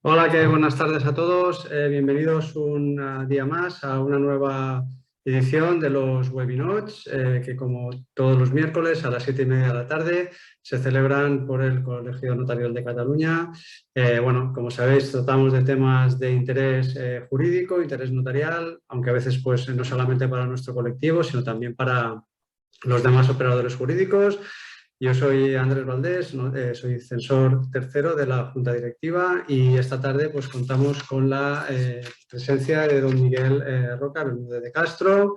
Hola, buenas tardes a todos. Bienvenidos un día más a una nueva edición de los Webinotes, que como todos los miércoles a las 7:30 de la tarde se celebran por el Colegio Notarial de Cataluña. Bueno, como sabéis, tratamos de temas de interés jurídico, interés notarial, aunque a veces pues, no solamente para nuestro colectivo, sino también para los demás operadores jurídicos. Yo soy Andrés Valdés, soy censor tercero de la Junta Directiva y esta tarde pues, contamos con la presencia de don Miguel Roca Bermúdez de Castro.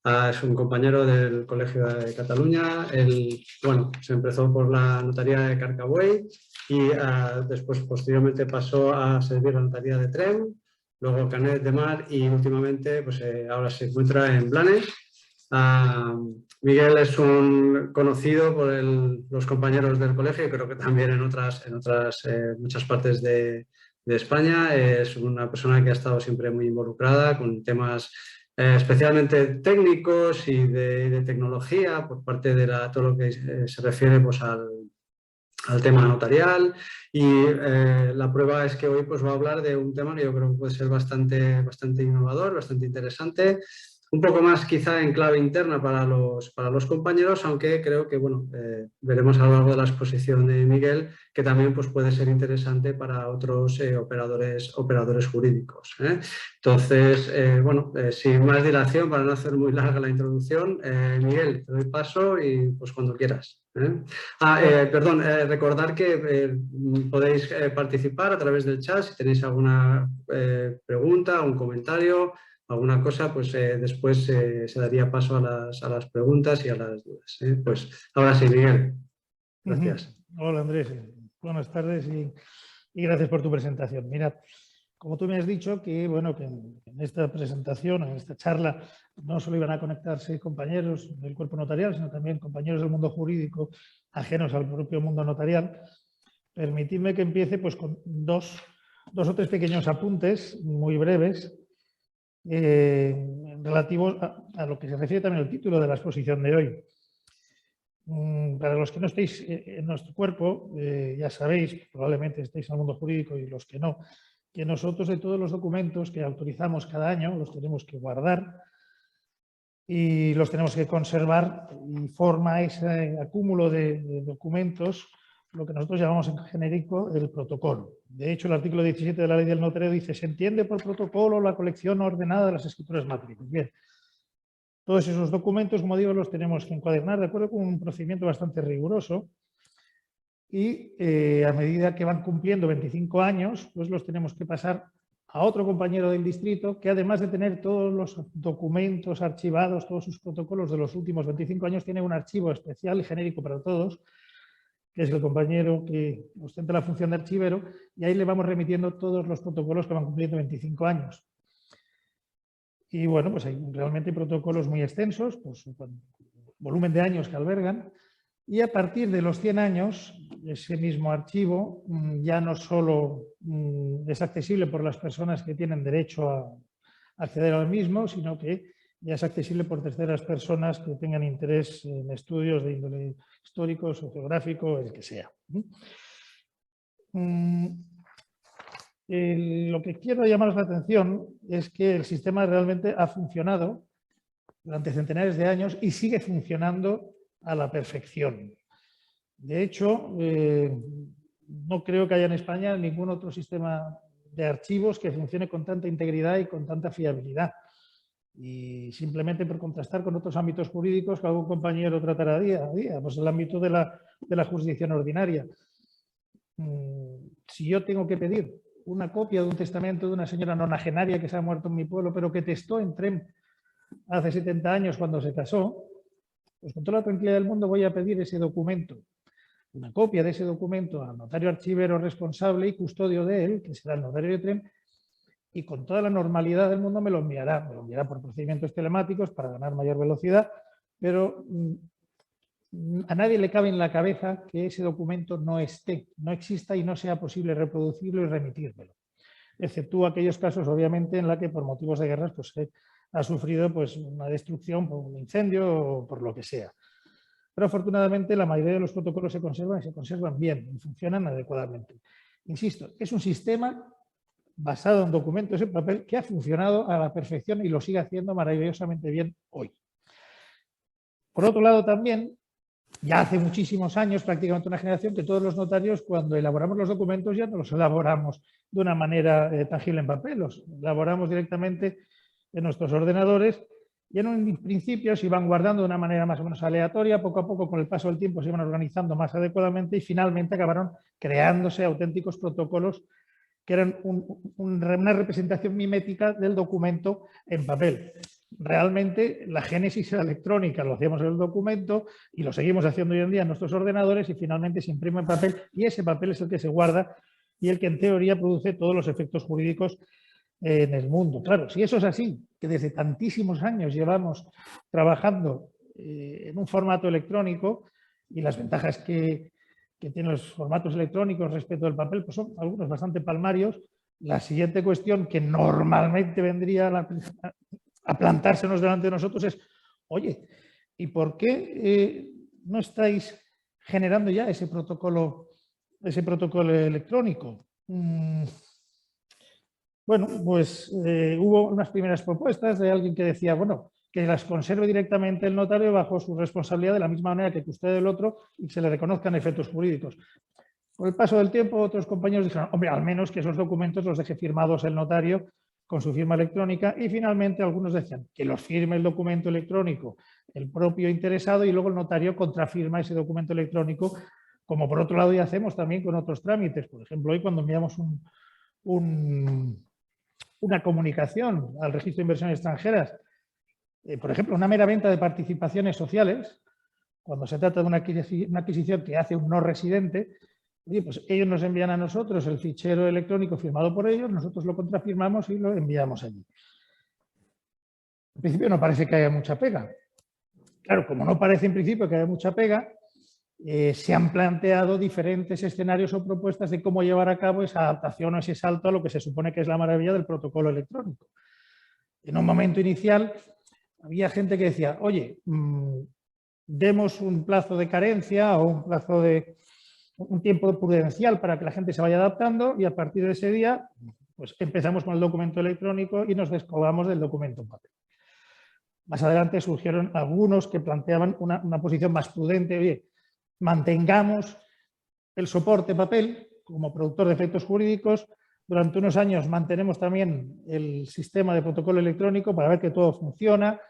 Es un compañero del Colegio de Cataluña. Él, bueno, se empezó por la notaría de Carcagüey y después posteriormente pasó a servir la notaría de Tremp, luego Canet de Mar y últimamente pues, ahora se encuentra en Blanes. Miguel es un conocido por los compañeros del colegio, creo que también en otras muchas partes de España. Es una persona que ha estado siempre muy involucrada con temas especialmente técnicos y de tecnología por parte de todo lo que se refiere pues, al tema notarial. Y la prueba es que hoy pues, va a hablar de un tema que yo creo que puede ser bastante innovador, bastante interesante. Un poco más quizá en clave interna para los compañeros, aunque creo que bueno, veremos a lo largo de la exposición de Miguel que también pues, puede ser interesante para otros operadores jurídicos. Entonces, bueno, sin más dilación, para no hacer muy larga la introducción, Miguel, te doy paso y pues cuando quieras. Perdón, recordar que podéis participar a través del chat si tenéis alguna pregunta, un comentario, alguna cosa, pues después se daría paso a las preguntas y a las dudas. Pues ahora sí, Miguel. Gracias. Hola Andrés, buenas tardes y gracias por tu presentación. Mira, como tú me has dicho que, bueno, que en esta presentación, en esta charla, no solo iban a conectarse compañeros del cuerpo notarial, sino también compañeros del mundo jurídico ajenos al propio mundo notarial, permitidme que empiece pues, con dos o tres pequeños apuntes muy breves relativos a lo que se refiere también al título de la exposición de hoy. Para los que no estéis en nuestro cuerpo, ya sabéis, probablemente estéis en el mundo jurídico y los que no, que nosotros de todos los documentos que autorizamos cada año los tenemos que guardar y los tenemos que conservar y forma ese acúmulo de documentos lo que nosotros llamamos en genérico el protocolo. De hecho, el artículo 17 de la Ley del Notario dice: se entiende por protocolo la colección ordenada de las escrituras matriculares. Bien. Todos esos documentos, como digo, los tenemos que encuadernar de acuerdo con un procedimiento bastante riguroso y a medida que van cumpliendo 25 años, pues los tenemos que pasar a otro compañero del distrito que, además de tener todos los documentos archivados, todos sus protocolos de los últimos 25 años, tiene un archivo especial y genérico para todos, que es el compañero que ostenta la función de archivero, y ahí le vamos remitiendo todos los protocolos que van cumpliendo 25 años. Y bueno, pues hay realmente protocolos muy extensos, pues con volumen de años que albergan, y a partir de los 100 años, ese mismo archivo ya no solo es accesible por las personas que tienen derecho a acceder al mismo, sino que ya es accesible por terceras personas que tengan interés en estudios de índole histórico, sociográfico, el que sea. Lo que quiero llamaros la atención es que el sistema realmente ha funcionado durante centenares de años y sigue funcionando a la perfección. De hecho, no creo que haya en España ningún otro sistema de archivos que funcione con tanta integridad y con tanta fiabilidad. Y simplemente por contrastar con otros ámbitos jurídicos que algún compañero tratará día a día, pues el ámbito de la jurisdicción ordinaria. Si yo tengo que pedir una copia de un testamento de una señora nonagenaria que se ha muerto en mi pueblo, pero que testó en Tremp hace 70 años cuando se casó, pues con toda la tranquilidad del mundo voy a pedir ese documento, una copia de ese documento al notario archivero responsable y custodio de él, que será el notario de Tremp, y con toda la normalidad del mundo me lo enviará por procedimientos telemáticos para ganar mayor velocidad, pero a nadie le cabe en la cabeza que ese documento no exista y no sea posible reproducirlo y remitírmelo, excepto aquellos casos, obviamente, en la que por motivos de guerras pues, ha sufrido pues, una destrucción por un incendio o por lo que sea. Pero afortunadamente la mayoría de los protocolos se conservan y se conservan bien y funcionan adecuadamente. Insisto, es un sistema basado en documentos en papel que ha funcionado a la perfección y lo sigue haciendo maravillosamente bien hoy. Por otro lado, también, ya hace muchísimos años, prácticamente una generación, que todos los notarios, cuando elaboramos los documentos, ya no los elaboramos de una manera tangible en papel, los elaboramos directamente en nuestros ordenadores y en un principio se iban guardando de una manera más o menos aleatoria, poco a poco con el paso del tiempo se iban organizando más adecuadamente y finalmente acabaron creándose auténticos protocolos que eran una representación mimética del documento en papel. Realmente la génesis era electrónica, lo hacíamos en el documento y lo seguimos haciendo hoy en día en nuestros ordenadores y finalmente se imprime en papel y ese papel es el que se guarda y el que en teoría produce todos los efectos jurídicos en el mundo. Claro, si eso es así, que desde tantísimos años llevamos trabajando en un formato electrónico y las ventajas que tienen los formatos electrónicos respecto al papel, pues son algunos bastante palmarios. La siguiente cuestión que normalmente vendría a plantársenos delante de nosotros es, oye, ¿y por qué no estáis generando ya ese protocolo electrónico? Bueno, pues hubo unas primeras propuestas de alguien que decía, bueno, que las conserve directamente el notario bajo su responsabilidad de la misma manera que usted el otro y se le reconozcan efectos jurídicos. Con el paso del tiempo, otros compañeros dijeron, hombre, al menos que esos documentos los deje firmados el notario con su firma electrónica y finalmente algunos decían que los firme el documento electrónico el propio interesado y luego el notario contrafirma ese documento electrónico, como por otro lado ya hacemos también con otros trámites. Por ejemplo, hoy cuando enviamos una comunicación al registro de inversiones extranjeras, por ejemplo, una mera venta de participaciones sociales, cuando se trata de una adquisición que hace un no residente, pues ellos nos envían a nosotros el fichero electrónico firmado por ellos, nosotros lo contrafirmamos y lo enviamos allí. En principio no parece que haya mucha pega. Claro, como no parece en principio que haya mucha pega, se han planteado diferentes escenarios o propuestas de cómo llevar a cabo esa adaptación o ese salto a lo que se supone que es la maravilla del protocolo electrónico. En un momento inicial había gente que decía, oye, demos un plazo de carencia o un tiempo prudencial para que la gente se vaya adaptando y a partir de ese día pues empezamos con el documento electrónico y nos descolgamos del documento en papel. Más adelante surgieron algunos que planteaban una posición más prudente, oye, mantengamos el soporte papel como productor de efectos jurídicos, durante unos años mantenemos también el sistema de protocolo electrónico para ver que todo funciona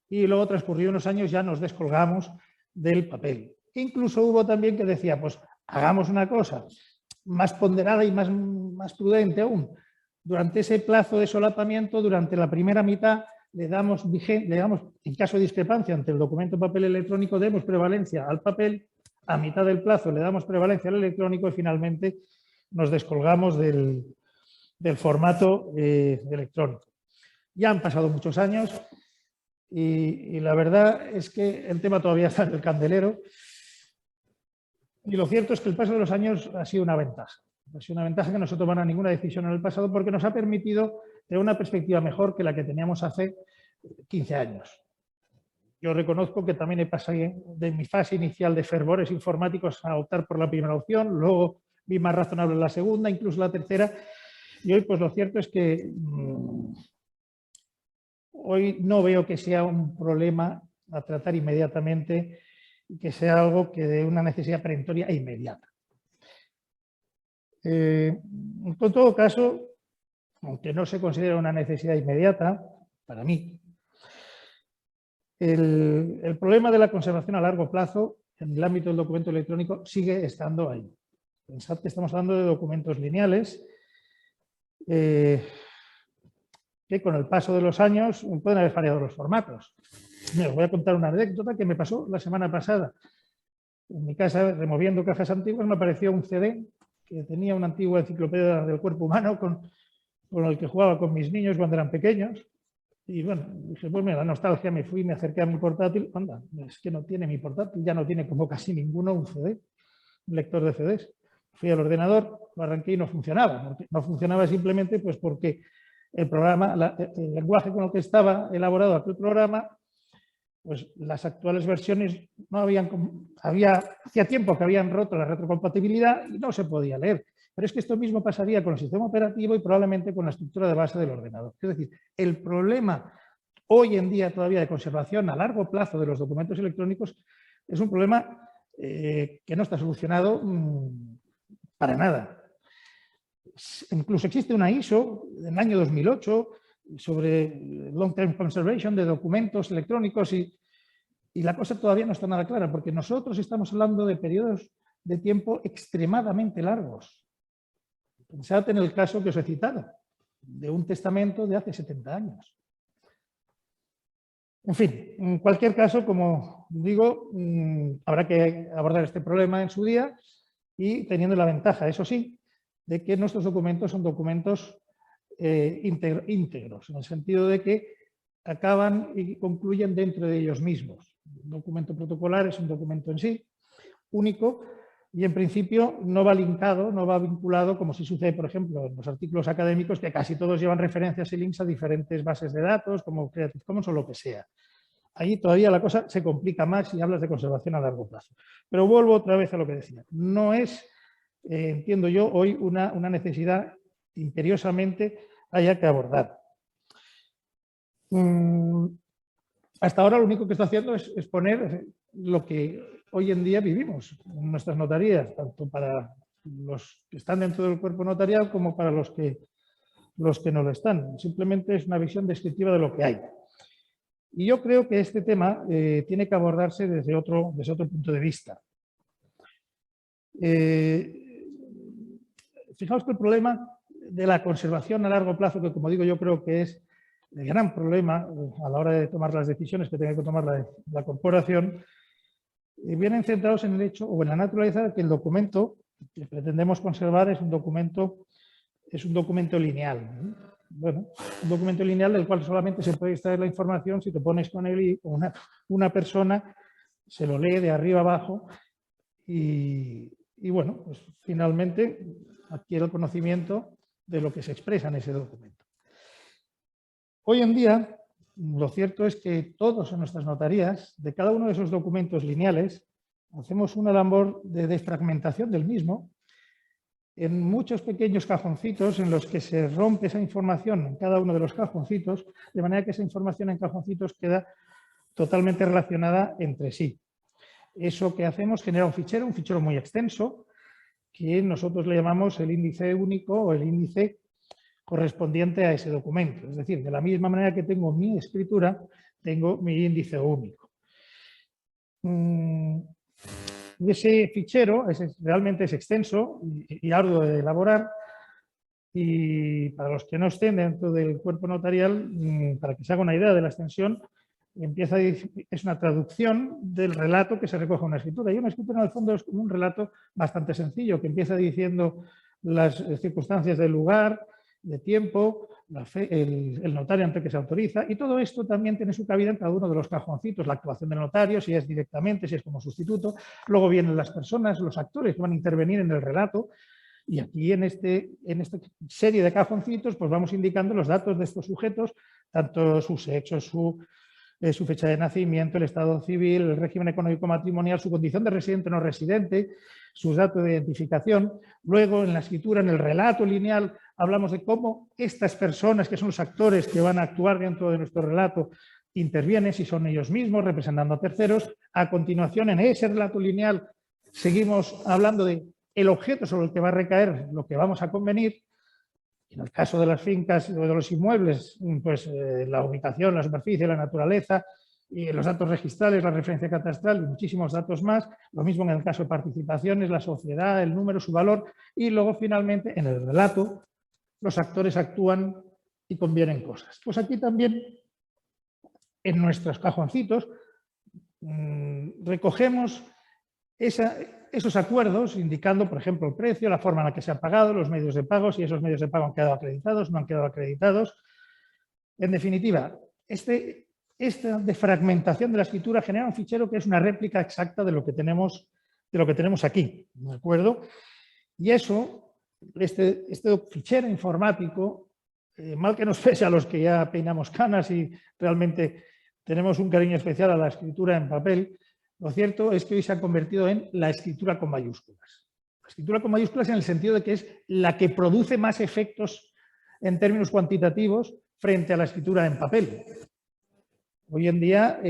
y luego transcurridos unos años ya nos descolgamos del papel. Incluso hubo también que decía, pues hagamos una cosa más ponderada y más prudente aún. Durante ese plazo de solapamiento, durante la primera mitad, le damos, en caso de discrepancia entre el documento papel electrónico, demos prevalencia al papel, a mitad del plazo le damos prevalencia al electrónico y finalmente nos descolgamos del formato electrónico. Ya han pasado muchos años y la verdad es que el tema todavía está en el candelero y lo cierto es que el paso de los años ha sido una ventaja. Ha sido una ventaja que no se tomara ninguna decisión en el pasado porque nos ha permitido tener una perspectiva mejor que la que teníamos hace 15 años. Yo reconozco que también he pasado de mi fase inicial de fervores informáticos a optar por la primera opción, luego vi más razonable la segunda, incluso la tercera, y hoy pues lo cierto es que hoy no veo que sea un problema a tratar inmediatamente y que sea algo que dé una necesidad perentoria e inmediata. En todo caso, aunque no se considera una necesidad inmediata, para mí, el problema de la conservación a largo plazo en el ámbito del documento electrónico sigue estando ahí. Pensad que estamos hablando de documentos lineales que con el paso de los años pueden haber variado los formatos. Mira, os voy a contar una anécdota que me pasó la semana pasada. En mi casa, removiendo cajas antiguas, me apareció un CD que tenía una antigua enciclopedia del cuerpo humano con el que jugaba con mis niños cuando eran pequeños. Y bueno, dije, pues mira, la nostalgia, me fui, me acerqué a mi portátil. Anda, es que no tiene mi portátil, ya no tiene como casi ninguno un CD, un lector de CDs. Fui al ordenador, lo arranqué y no funcionaba. No funcionaba simplemente pues porque el programa, el lenguaje con el que estaba elaborado aquel programa, pues las actuales versiones no hacía tiempo que habían roto la retrocompatibilidad y no se podía leer. Pero es que esto mismo pasaría con el sistema operativo y probablemente con la estructura de base del ordenador. Es decir, el problema hoy en día todavía de conservación a largo plazo de los documentos electrónicos es un problema que no está solucionado para nada. Incluso existe una ISO en el año 2008 sobre Long Term Conservation de documentos electrónicos y la cosa todavía no está nada clara, porque nosotros estamos hablando de periodos de tiempo extremadamente largos. Pensad en el caso que os he citado, de un testamento de hace 70 años. En fin, en cualquier caso, como digo, habrá que abordar este problema en su día y teniendo la ventaja, eso sí, de que nuestros documentos son documentos íntegros, en el sentido de que acaban y concluyen dentro de ellos mismos. Un documento protocolar es un documento en sí, único, y en principio no va linkado, no va vinculado, como si sucede, por ejemplo, en los artículos académicos, que casi todos llevan referencias y links a diferentes bases de datos, como Creative Commons o lo que sea. Ahí todavía la cosa se complica más si hablas de conservación a largo plazo. Pero vuelvo otra vez a lo que decía. No es, entiendo yo, hoy una necesidad imperiosamente haya que abordar. Hasta ahora lo único que está haciendo es exponer lo que hoy en día vivimos en nuestras notarías, tanto para los que están dentro del cuerpo notarial como para los que no lo están. Simplemente es una visión descriptiva de lo que hay. Y yo creo que este tema tiene que abordarse desde otro punto de vista. Fijaos que el problema de la conservación a largo plazo, que como digo yo creo que es el gran problema a la hora de tomar las decisiones que tenga que tomar la corporación, vienen centrados en el hecho o en la naturaleza de que el documento que pretendemos conservar es un documento lineal, ¿no? Bueno, un documento lineal del cual solamente se puede extraer la información si te pones con él y una persona se lo lee de arriba abajo y bueno, pues finalmente adquiere el conocimiento de lo que se expresa en ese documento. Hoy en día, lo cierto es que todos en nuestras notarías, de cada uno de esos documentos lineales, hacemos una labor de desfragmentación del mismo en muchos pequeños cajoncitos en los que se rompe esa información en cada uno de los cajoncitos, de manera que esa información en cajoncitos queda totalmente relacionada entre sí. Eso que hacemos genera un fichero muy extenso, que nosotros le llamamos el índice único o el índice correspondiente a ese documento. Es decir, de la misma manera que tengo mi escritura, tengo mi índice único. Ese fichero realmente es extenso y arduo de elaborar, y para los que no estén dentro del cuerpo notarial, para que se haga una idea de la extensión, es una traducción del relato que se recoge en una escritura. Y una escritura en el fondo es como un relato bastante sencillo, que empieza diciendo las circunstancias del lugar, de tiempo, el notario ante que se autoriza, y todo esto también tiene su cabida en cada uno de los cajoncitos, la actuación del notario, si es directamente, si es como sustituto, luego vienen las personas, los actores que van a intervenir en el relato, y aquí en esta serie de cajoncitos pues vamos indicando los datos de estos sujetos, tanto su sexo, su fecha de nacimiento, el estado civil, el régimen económico matrimonial, su condición de residente o no residente, sus datos de identificación. Luego, en la escritura, en el relato lineal, hablamos de cómo estas personas, que son los actores que van a actuar dentro de nuestro relato, intervienen, si son ellos mismos, representando a terceros. A continuación, en ese relato lineal, seguimos hablando de el objeto sobre el que va a recaer lo que vamos a convenir. En el caso de las fincas o de los inmuebles, pues la ubicación, la superficie, la naturaleza, y los datos registrales, la referencia catastral y muchísimos datos más. Lo mismo en el caso de participaciones, la sociedad, el número, su valor. Y luego, finalmente, en el relato, los actores actúan y convienen cosas. Pues aquí también, en nuestros cajoncitos, recogemos esos acuerdos, indicando, por ejemplo, el precio, la forma en la que se ha pagado, los medios de pago, si esos medios de pago han quedado acreditados, no han quedado acreditados. En definitiva, esta defragmentación de la escritura genera un fichero que es una réplica exacta de lo que tenemos aquí, ¿de acuerdo? Y eso, este fichero informático, mal que nos pese a los que ya peinamos canas y realmente tenemos un cariño especial a la escritura en papel, lo cierto es que hoy se ha convertido en la escritura con mayúsculas. La escritura con mayúsculas en el sentido de que es la que produce más efectos en términos cuantitativos frente a la escritura en papel. Hoy en día,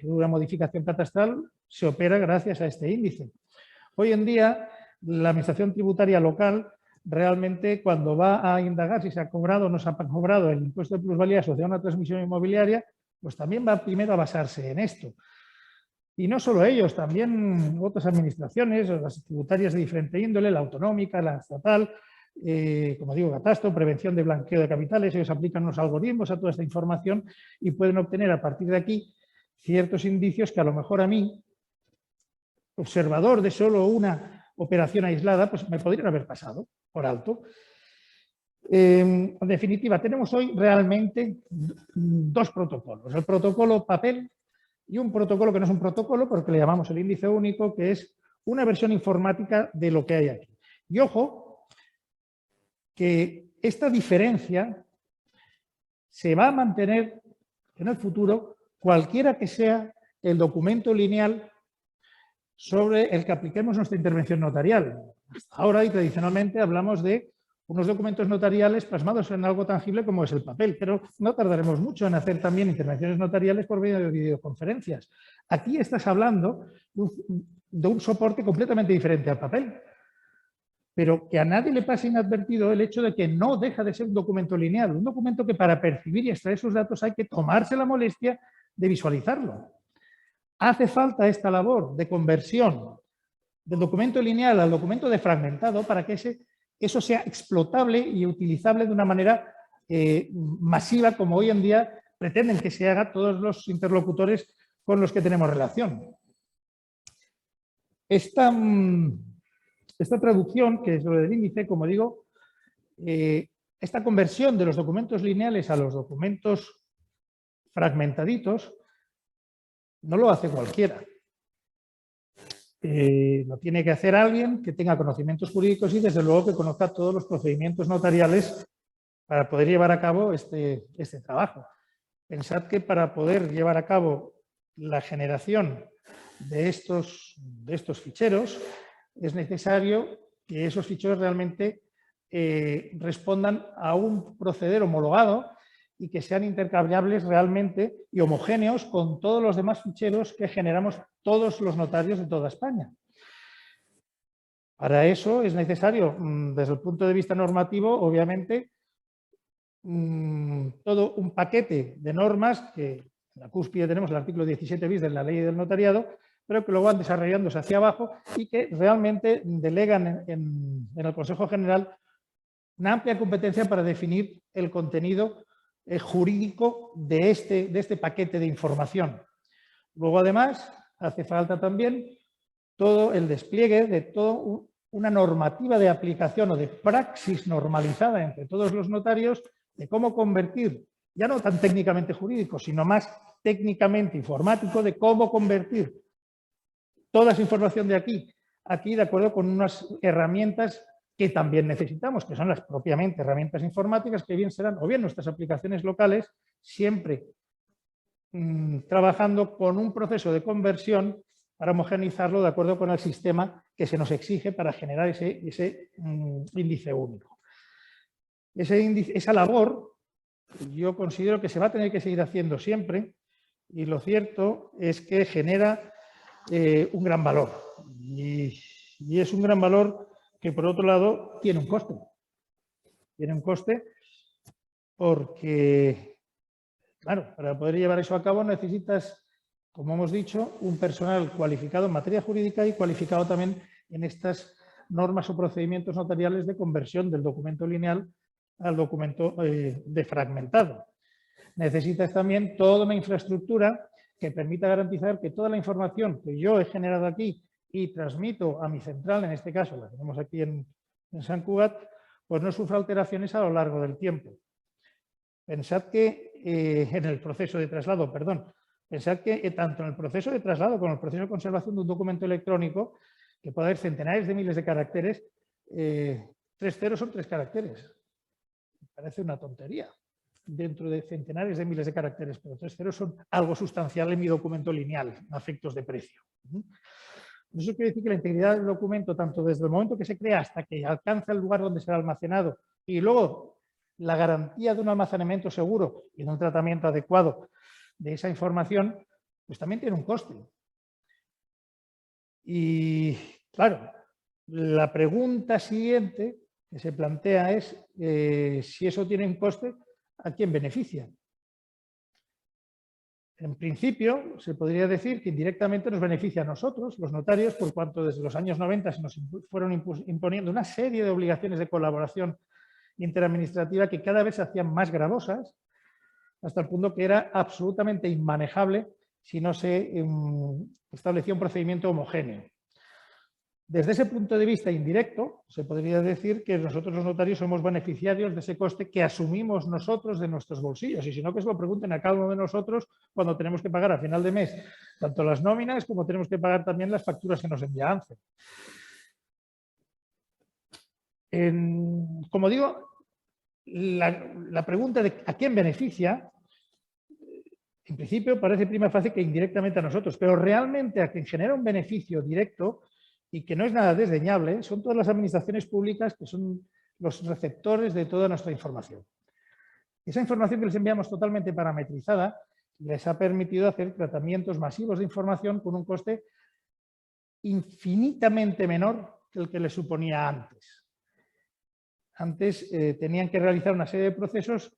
una modificación catastral se opera gracias a este índice. Hoy en día, la administración tributaria local realmente, cuando va a indagar si se ha cobrado o no se ha cobrado el impuesto de plusvalía asociado a una transmisión inmobiliaria, pues también va primero a basarse en esto. Y no solo ellos, también otras administraciones, las tributarias de diferente índole, la autonómica, la estatal, como digo, catastro, prevención de blanqueo de capitales, ellos aplican unos algoritmos a toda esta información y pueden obtener a partir de aquí ciertos indicios que a lo mejor a mí, observador de solo una operación aislada, pues me podrían haber pasado por alto. En definitiva, tenemos hoy realmente dos protocolos. El protocolo papel y un protocolo que no es un protocolo, porque le llamamos el índice único, que es una versión informática de lo que hay aquí. Y ojo, que esta diferencia se va a mantener en el futuro, cualquiera que sea el documento lineal sobre el que apliquemos nuestra intervención notarial. Hasta ahora y tradicionalmente hablamos de unos documentos notariales plasmados en algo tangible como es el papel, pero no tardaremos mucho en hacer también intervenciones notariales por medio de videoconferencias. Aquí estás hablando de un soporte completamente diferente al papel, pero que a nadie le pase inadvertido el hecho de que no deja de ser un documento lineal, un documento que para percibir y extraer sus datos hay que tomarse la molestia de visualizarlo. Hace falta esta labor de conversión del documento lineal al documento defragmentado para que eso sea explotable y utilizable de una manera masiva, como hoy en día pretenden que se haga todos los interlocutores con los que tenemos relación. Esta traducción, que es lo del índice, como digo, esta conversión de los documentos lineales a los documentos fragmentaditos, no lo hace cualquiera. Lo tiene que hacer alguien que tenga conocimientos jurídicos y desde luego que conozca todos los procedimientos notariales para poder llevar a cabo este trabajo. Pensad que para poder llevar a cabo la generación de estos ficheros es necesario que esos ficheros realmente respondan a un proceder homologado y que sean intercambiables realmente y homogéneos con todos los demás ficheros que generamos todos los notarios de toda España. Para eso es necesario, desde el punto de vista normativo, obviamente, todo un paquete de normas que en la cúspide tenemos el artículo 17 bis de la Ley del Notariado, pero que luego van desarrollándose hacia abajo y que realmente delegan en el Consejo General una amplia competencia para definir el contenido jurídico de este paquete de información. Luego, además, hace falta también todo el despliegue de toda una normativa de aplicación o de praxis normalizada entre todos los notarios de cómo convertir, ya no tan técnicamente jurídico, sino más técnicamente informático, de cómo convertir toda esa información de aquí de acuerdo con unas herramientas que también necesitamos, que son las propiamente herramientas informáticas, que bien serán o bien nuestras aplicaciones locales, siempre trabajando con un proceso de conversión para homogeneizarlo de acuerdo con el sistema que se nos exige para generar ese índice único. Esa labor yo considero que se va a tener que seguir haciendo siempre y lo cierto es que genera un gran valor y es un gran valor que por otro lado tiene un coste. Tiene un coste porque, claro, para poder llevar eso a cabo necesitas, como hemos dicho, un personal cualificado en materia jurídica y cualificado también en estas normas o procedimientos notariales de conversión del documento lineal al documento defragmentado. Necesitas también toda una infraestructura que permita garantizar que toda la información que yo he generado aquí y transmito a mi central, en este caso la tenemos aquí en Sant Cugat, pues no sufra alteraciones a lo largo del tiempo. Pensad que en el proceso de traslado, pensad que tanto en el proceso de traslado como en el proceso de conservación de un documento electrónico, que puede haber centenares de miles de caracteres, 3 ceros son 3 caracteres. Parece una tontería dentro de centenares de miles de caracteres, pero 3 ceros son algo sustancial en mi documento lineal, a efectos de precio. Eso quiere decir que la integridad del documento, tanto desde el momento que se crea hasta que alcanza el lugar donde será almacenado y luego la garantía de un almacenamiento seguro y de un tratamiento adecuado de esa información, pues también tiene un coste. Y claro, la pregunta siguiente que se plantea es si eso tiene un coste, ¿a quién beneficia? En principio, se podría decir que indirectamente nos beneficia a nosotros, los notarios, por cuanto desde los años 90 se nos fueron imponiendo una serie de obligaciones de colaboración interadministrativa que cada vez se hacían más gravosas, hasta el punto que era absolutamente inmanejable si no se establecía un procedimiento homogéneo. Desde ese punto de vista indirecto, se podría decir que nosotros los notarios somos beneficiarios de ese coste que asumimos nosotros de nuestros bolsillos. Y si no, que se lo pregunten a cada uno de nosotros cuando tenemos que pagar a final de mes tanto las nóminas como tenemos que pagar también las facturas que nos envía ANCE. Como digo, la pregunta de a quién beneficia, en principio parece prima facie que indirectamente a nosotros, pero realmente a quien genera un beneficio directo y que no es nada desdeñable, son todas las administraciones públicas que son los receptores de toda nuestra información. Esa información que les enviamos totalmente parametrizada les ha permitido hacer tratamientos masivos de información con un coste infinitamente menor que el que les suponía antes. Antes tenían que realizar una serie de procesos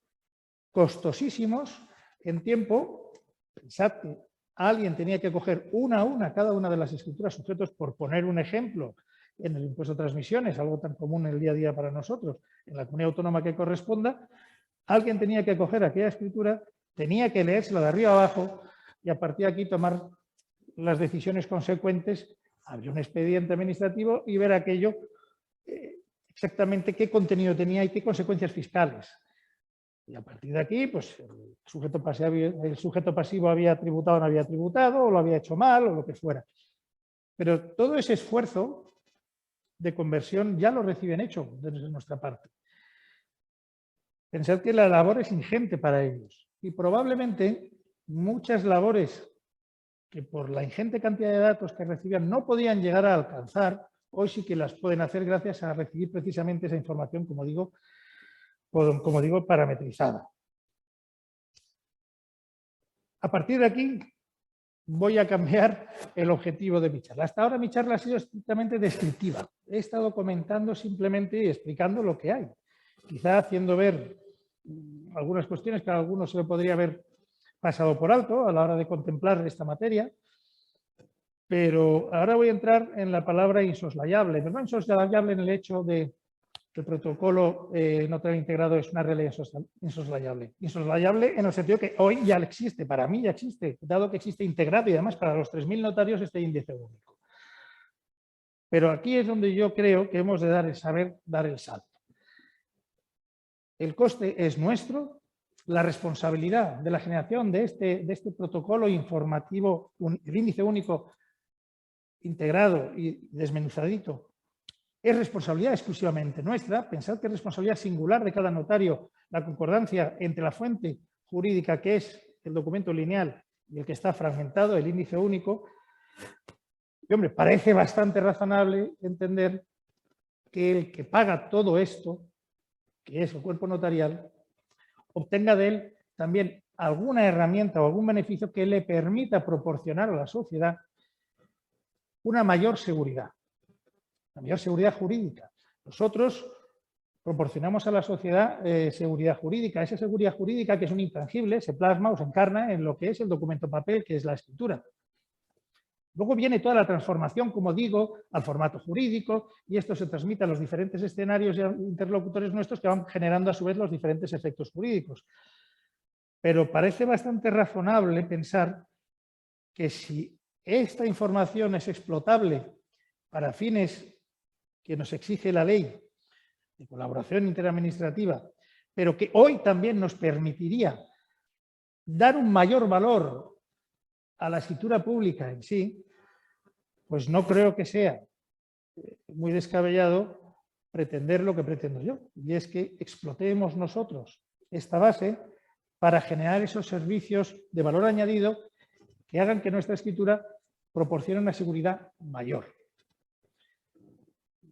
costosísimos en tiempo. Pensad que alguien tenía que coger una a una cada una de las escrituras sujetos, por poner un ejemplo, en el impuesto de transmisiones, algo tan común en el día a día para nosotros, en la comunidad autónoma que corresponda. Alguien tenía que coger aquella escritura, tenía que leérsela de arriba abajo y a partir de aquí tomar las decisiones consecuentes, abrir un expediente administrativo y ver aquello exactamente qué contenido tenía y qué consecuencias fiscales. Y a partir de aquí, pues el sujeto pasivo había tributado o no había tributado, o lo había hecho mal, o lo que fuera. Pero todo ese esfuerzo de conversión ya lo reciben hecho desde nuestra parte. Pensad que la labor es ingente para ellos. Y probablemente muchas labores que por la ingente cantidad de datos que recibían no podían llegar a alcanzar, hoy sí que las pueden hacer gracias a recibir precisamente esa información, como digo, parametrizada. A partir de aquí voy a cambiar el objetivo de mi charla. Hasta ahora mi charla ha sido estrictamente descriptiva. He estado comentando simplemente y explicando lo que hay. Quizá haciendo ver algunas cuestiones que a algunos se le podría haber pasado por alto a la hora de contemplar esta materia. Pero ahora voy a entrar en la palabra insoslayable. Pero no insoslayable en el hecho de que el protocolo notarial integrado es una realidad insoslayable. Insoslayable en el sentido que hoy ya existe, para mí ya existe, dado que existe integrado y además para los 3.000 notarios este índice único. Pero aquí es donde yo creo que hemos de saber dar el salto. El coste es nuestro, la responsabilidad de la generación de este protocolo informativo, el índice único integrado y desmenuzadito, es responsabilidad exclusivamente nuestra. Pensad que es responsabilidad singular de cada notario la concordancia entre la fuente jurídica, que es el documento lineal, y el que está fragmentado, el índice único. Y, hombre, parece bastante razonable entender que el que paga todo esto, que es el cuerpo notarial, obtenga de él también alguna herramienta o algún beneficio que le permita proporcionar a la sociedad una mayor seguridad jurídica. Nosotros proporcionamos a la sociedad seguridad jurídica. Esa seguridad jurídica, que es un intangible, se plasma o se encarna en lo que es el documento papel, que es la escritura. Luego viene toda la transformación, como digo, al formato jurídico, y esto se transmite a los diferentes escenarios y a interlocutores nuestros que van generando a su vez los diferentes efectos jurídicos. Pero parece bastante razonable pensar que si esta información es explotable para fines que nos exige la ley de colaboración interadministrativa, pero que hoy también nos permitiría dar un mayor valor a la escritura pública en sí, pues no creo que sea muy descabellado pretender lo que pretendo yo, y es que explotemos nosotros esta base para generar esos servicios de valor añadido que hagan que nuestra escritura proporciona una seguridad mayor.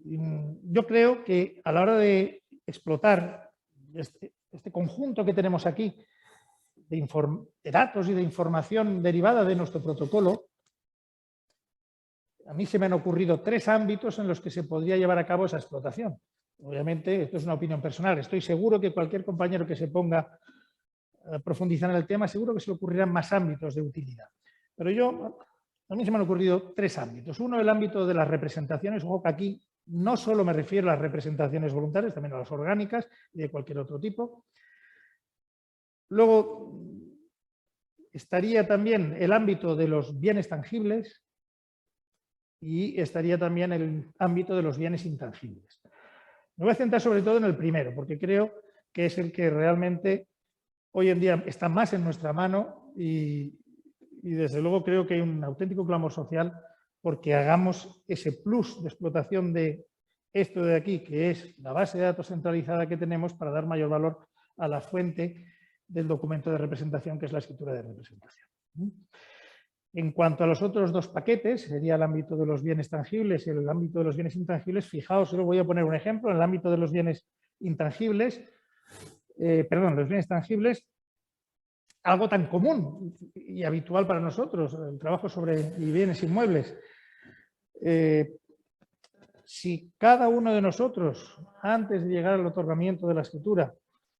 Yo creo que a la hora de explotar este conjunto que tenemos aquí de datos y de información derivada de nuestro protocolo, a mí se me han ocurrido 3 ámbitos en los que se podría llevar a cabo esa explotación. Obviamente, esto es una opinión personal. Estoy seguro que cualquier compañero que se ponga a profundizar en el tema, seguro que se le ocurrirán más ámbitos de utilidad. Pero a mí se me han ocurrido 3 ámbitos. Uno, el ámbito de las representaciones. Ojo que aquí no solo me refiero a las representaciones voluntarias, también a las orgánicas y de cualquier otro tipo. Luego estaría también el ámbito de los bienes tangibles y estaría también el ámbito de los bienes intangibles. Me voy a centrar sobre todo en el primero, porque creo que es el que realmente hoy en día está más en nuestra mano y desde luego creo que hay un auténtico clamor social porque hagamos ese plus de explotación de esto de aquí, que es la base de datos centralizada que tenemos para dar mayor valor a la fuente del documento de representación, que es la escritura de representación. En cuanto a los otros 2 paquetes, sería el ámbito de los bienes tangibles y el ámbito de los bienes intangibles. Fijaos, solo voy a poner un ejemplo. En el ámbito de los bienes intangibles, los bienes tangibles, algo tan común y habitual para nosotros, el trabajo sobre bienes inmuebles. Si cada uno de nosotros, antes de llegar al otorgamiento de la escritura,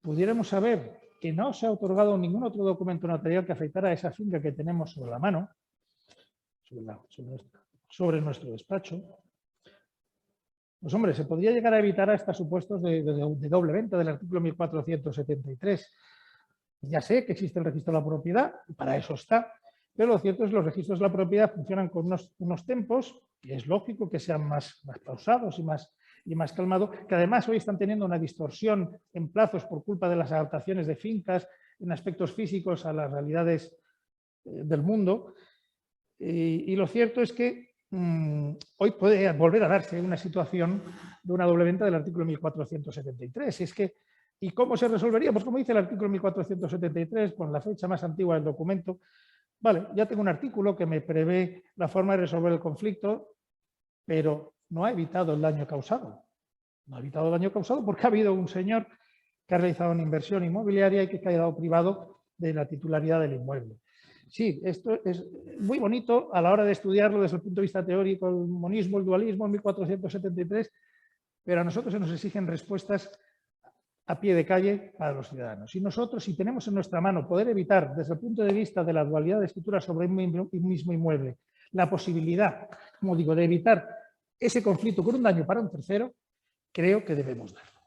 pudiéramos saber que no se ha otorgado ningún otro documento notarial que afectara a esa finca que tenemos sobre la mano, sobre nuestro despacho, pues hombre, se podría llegar a evitar hasta supuestos de doble venta del artículo 1473. Ya sé que existe el registro de la propiedad, y para eso está, pero lo cierto es que los registros de la propiedad funcionan con unos tempos, y es lógico que sean más pausados y más calmados, que además hoy están teniendo una distorsión en plazos por culpa de las adaptaciones de fincas en aspectos físicos a las realidades del mundo. Y lo cierto es que hoy puede volver a darse una situación de una doble venta del artículo 1473. ¿Y cómo se resolvería? Pues como dice el artículo 1473, con la fecha más antigua del documento, vale, ya tengo un artículo que me prevé la forma de resolver el conflicto, pero no ha evitado el daño causado. No ha evitado el daño causado porque ha habido un señor que ha realizado una inversión inmobiliaria y que ha quedado privado de la titularidad del inmueble. Sí, esto es muy bonito a la hora de estudiarlo desde el punto de vista teórico, el monismo, el dualismo, en 1473, pero a nosotros se nos exigen respuestas a pie de calle para los ciudadanos. Y nosotros, si tenemos en nuestra mano poder evitar, desde el punto de vista de la dualidad de escritura sobre un mismo inmueble, la posibilidad, como digo, de evitar ese conflicto con un daño para un tercero, creo que debemos darlo.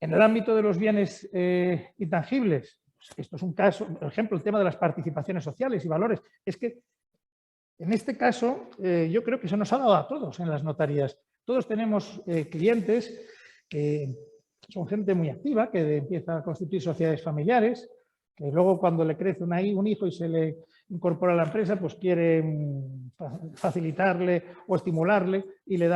En el ámbito de los bienes intangibles, esto es un caso, por ejemplo, el tema de las participaciones sociales y valores. Es que en este caso yo creo que se nos ha dado a todos en las notarías. Todos tenemos clientes que son gente muy activa, que empieza a constituir sociedades familiares, que luego cuando le crece un hijo y se le incorpora a la empresa, pues quiere facilitarle o estimularle y le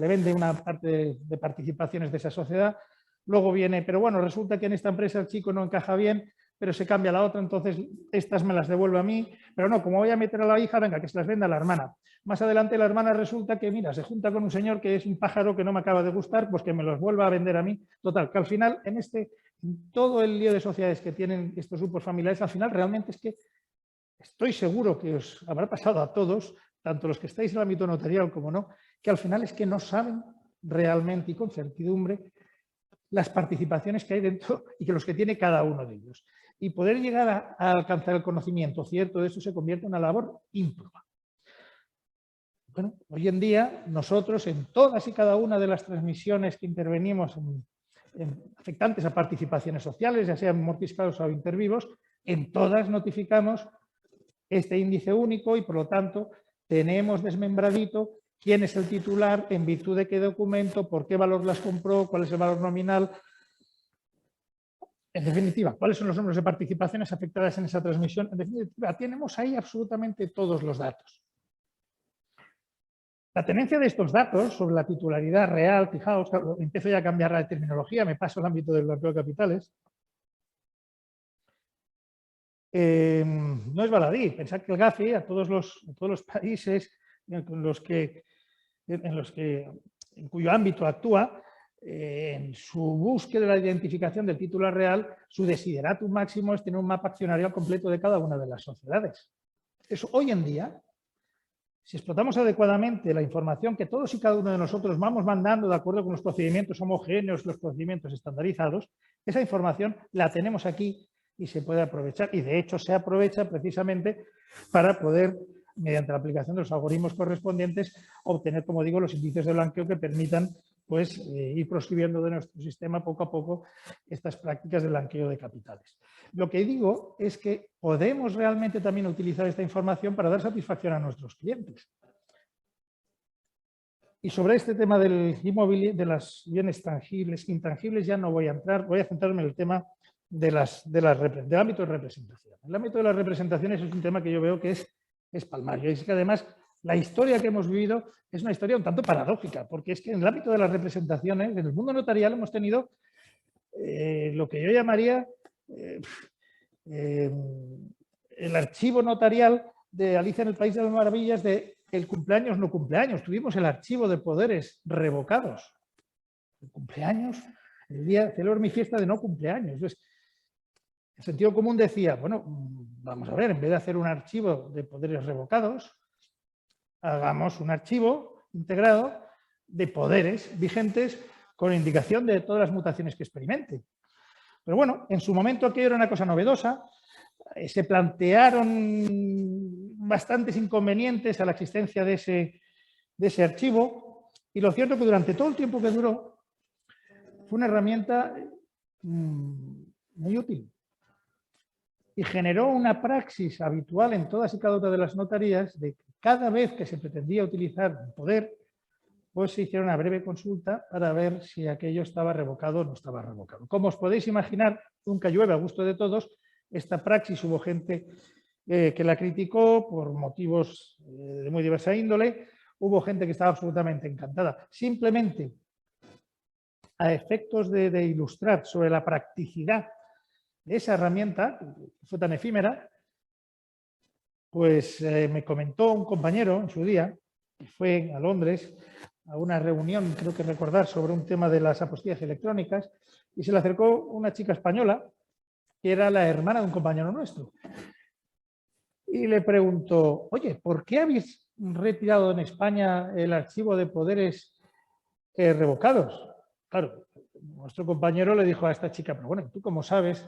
vende una parte de participaciones de esa sociedad. Luego viene, pero bueno, resulta que en esta empresa el chico no encaja bien, pero se cambia a la otra, entonces estas me las devuelve a mí, pero no, como voy a meter a la hija, venga, que se las venda a la hermana. Más adelante la hermana resulta que, mira, se junta con un señor que es un pájaro que no me acaba de gustar, pues que me los vuelva a vender a mí. Total, que al final, en todo el lío de sociedades que tienen estos grupos familiares, al final realmente es que estoy seguro que os habrá pasado a todos, tanto los que estáis en el ámbito notarial como no, que al final es que no saben realmente y con certidumbre las participaciones que hay dentro y que los que tiene cada uno de ellos. Y poder llegar a alcanzar el conocimiento cierto de eso se convierte en una labor ímproba. Bueno, hoy en día nosotros en todas y cada una de las transmisiones que intervenimos afectantes a participaciones sociales, ya sean mortis causa o intervivos, en todas notificamos este índice único y por lo tanto tenemos desmembradito quién es el titular, en virtud de qué documento, por qué valor las compró, cuál es el valor nominal. En definitiva, cuáles son los números de participaciones afectadas en esa transmisión. En definitiva, tenemos ahí absolutamente todos los datos. La tenencia de estos datos sobre la titularidad real, fijaos, empiezo ya a cambiar la terminología, me paso al ámbito del blanqueo de capitales. no es baladí. Pensad que el GAFI, a todos los países en cuyo ámbito actúa, en su búsqueda de la identificación del titular real, su desideratum máximo es tener un mapa accionarial completo de cada una de las sociedades. Eso hoy en día, si explotamos adecuadamente la información que todos y cada uno de nosotros vamos mandando de acuerdo con los procedimientos homogéneos, los procedimientos estandarizados, esa información la tenemos aquí y se puede aprovechar. Y de hecho se aprovecha precisamente para poder, mediante la aplicación de los algoritmos correspondientes, obtener, como digo, los índices de blanqueo que permitan pues, ir proscribiendo de nuestro sistema poco a poco estas prácticas de blanqueo de capitales. Lo que digo es que podemos realmente también utilizar esta información para dar satisfacción a nuestros clientes. Y sobre este tema del de los bienes tangibles, intangibles, ya no voy a entrar, voy a centrarme en el tema del ámbito de representación. El ámbito de las representaciones es un tema que yo veo que es palmario. Y es que además la historia que hemos vivido es una historia un tanto paradójica, porque es que en el ámbito de las representaciones, en el mundo notarial, hemos tenido lo que yo llamaría el archivo notarial de Alicia en el País de las Maravillas de el cumpleaños no cumpleaños. Tuvimos el archivo de poderes revocados. El cumpleaños, el día celebro mi fiesta de no cumpleaños. Entonces, el sentido común decía, bueno, vamos a ver, en vez de hacer un archivo de poderes revocados, hagamos un archivo integrado de poderes vigentes con indicación de todas las mutaciones que experimente. Pero bueno, en su momento aquello era una cosa novedosa, se plantearon bastantes inconvenientes a la existencia de ese archivo y lo cierto es que durante todo el tiempo que duró fue una herramienta muy útil y generó una praxis habitual en todas y cada una de las notarías de que cada vez que se pretendía utilizar un poder, pues se hiciera una breve consulta para ver si aquello estaba revocado o no estaba revocado. Como os podéis imaginar, nunca llueve a gusto de todos. Esta praxis hubo gente que la criticó por motivos de muy diversa índole. Hubo gente que estaba absolutamente encantada. Simplemente, a efectos de ilustrar sobre la practicidad de esa herramienta, que fue tan efímera, pues me comentó un compañero en su día, que fue a Londres a una reunión, creo que recordar, sobre un tema de las apostillas electrónicas, y se le acercó una chica española, que era la hermana de un compañero nuestro. Y le preguntó, oye, ¿por qué habéis retirado en España el archivo de poderes revocados? Claro, nuestro compañero le dijo a esta chica, pero bueno, ¿tú cómo sabes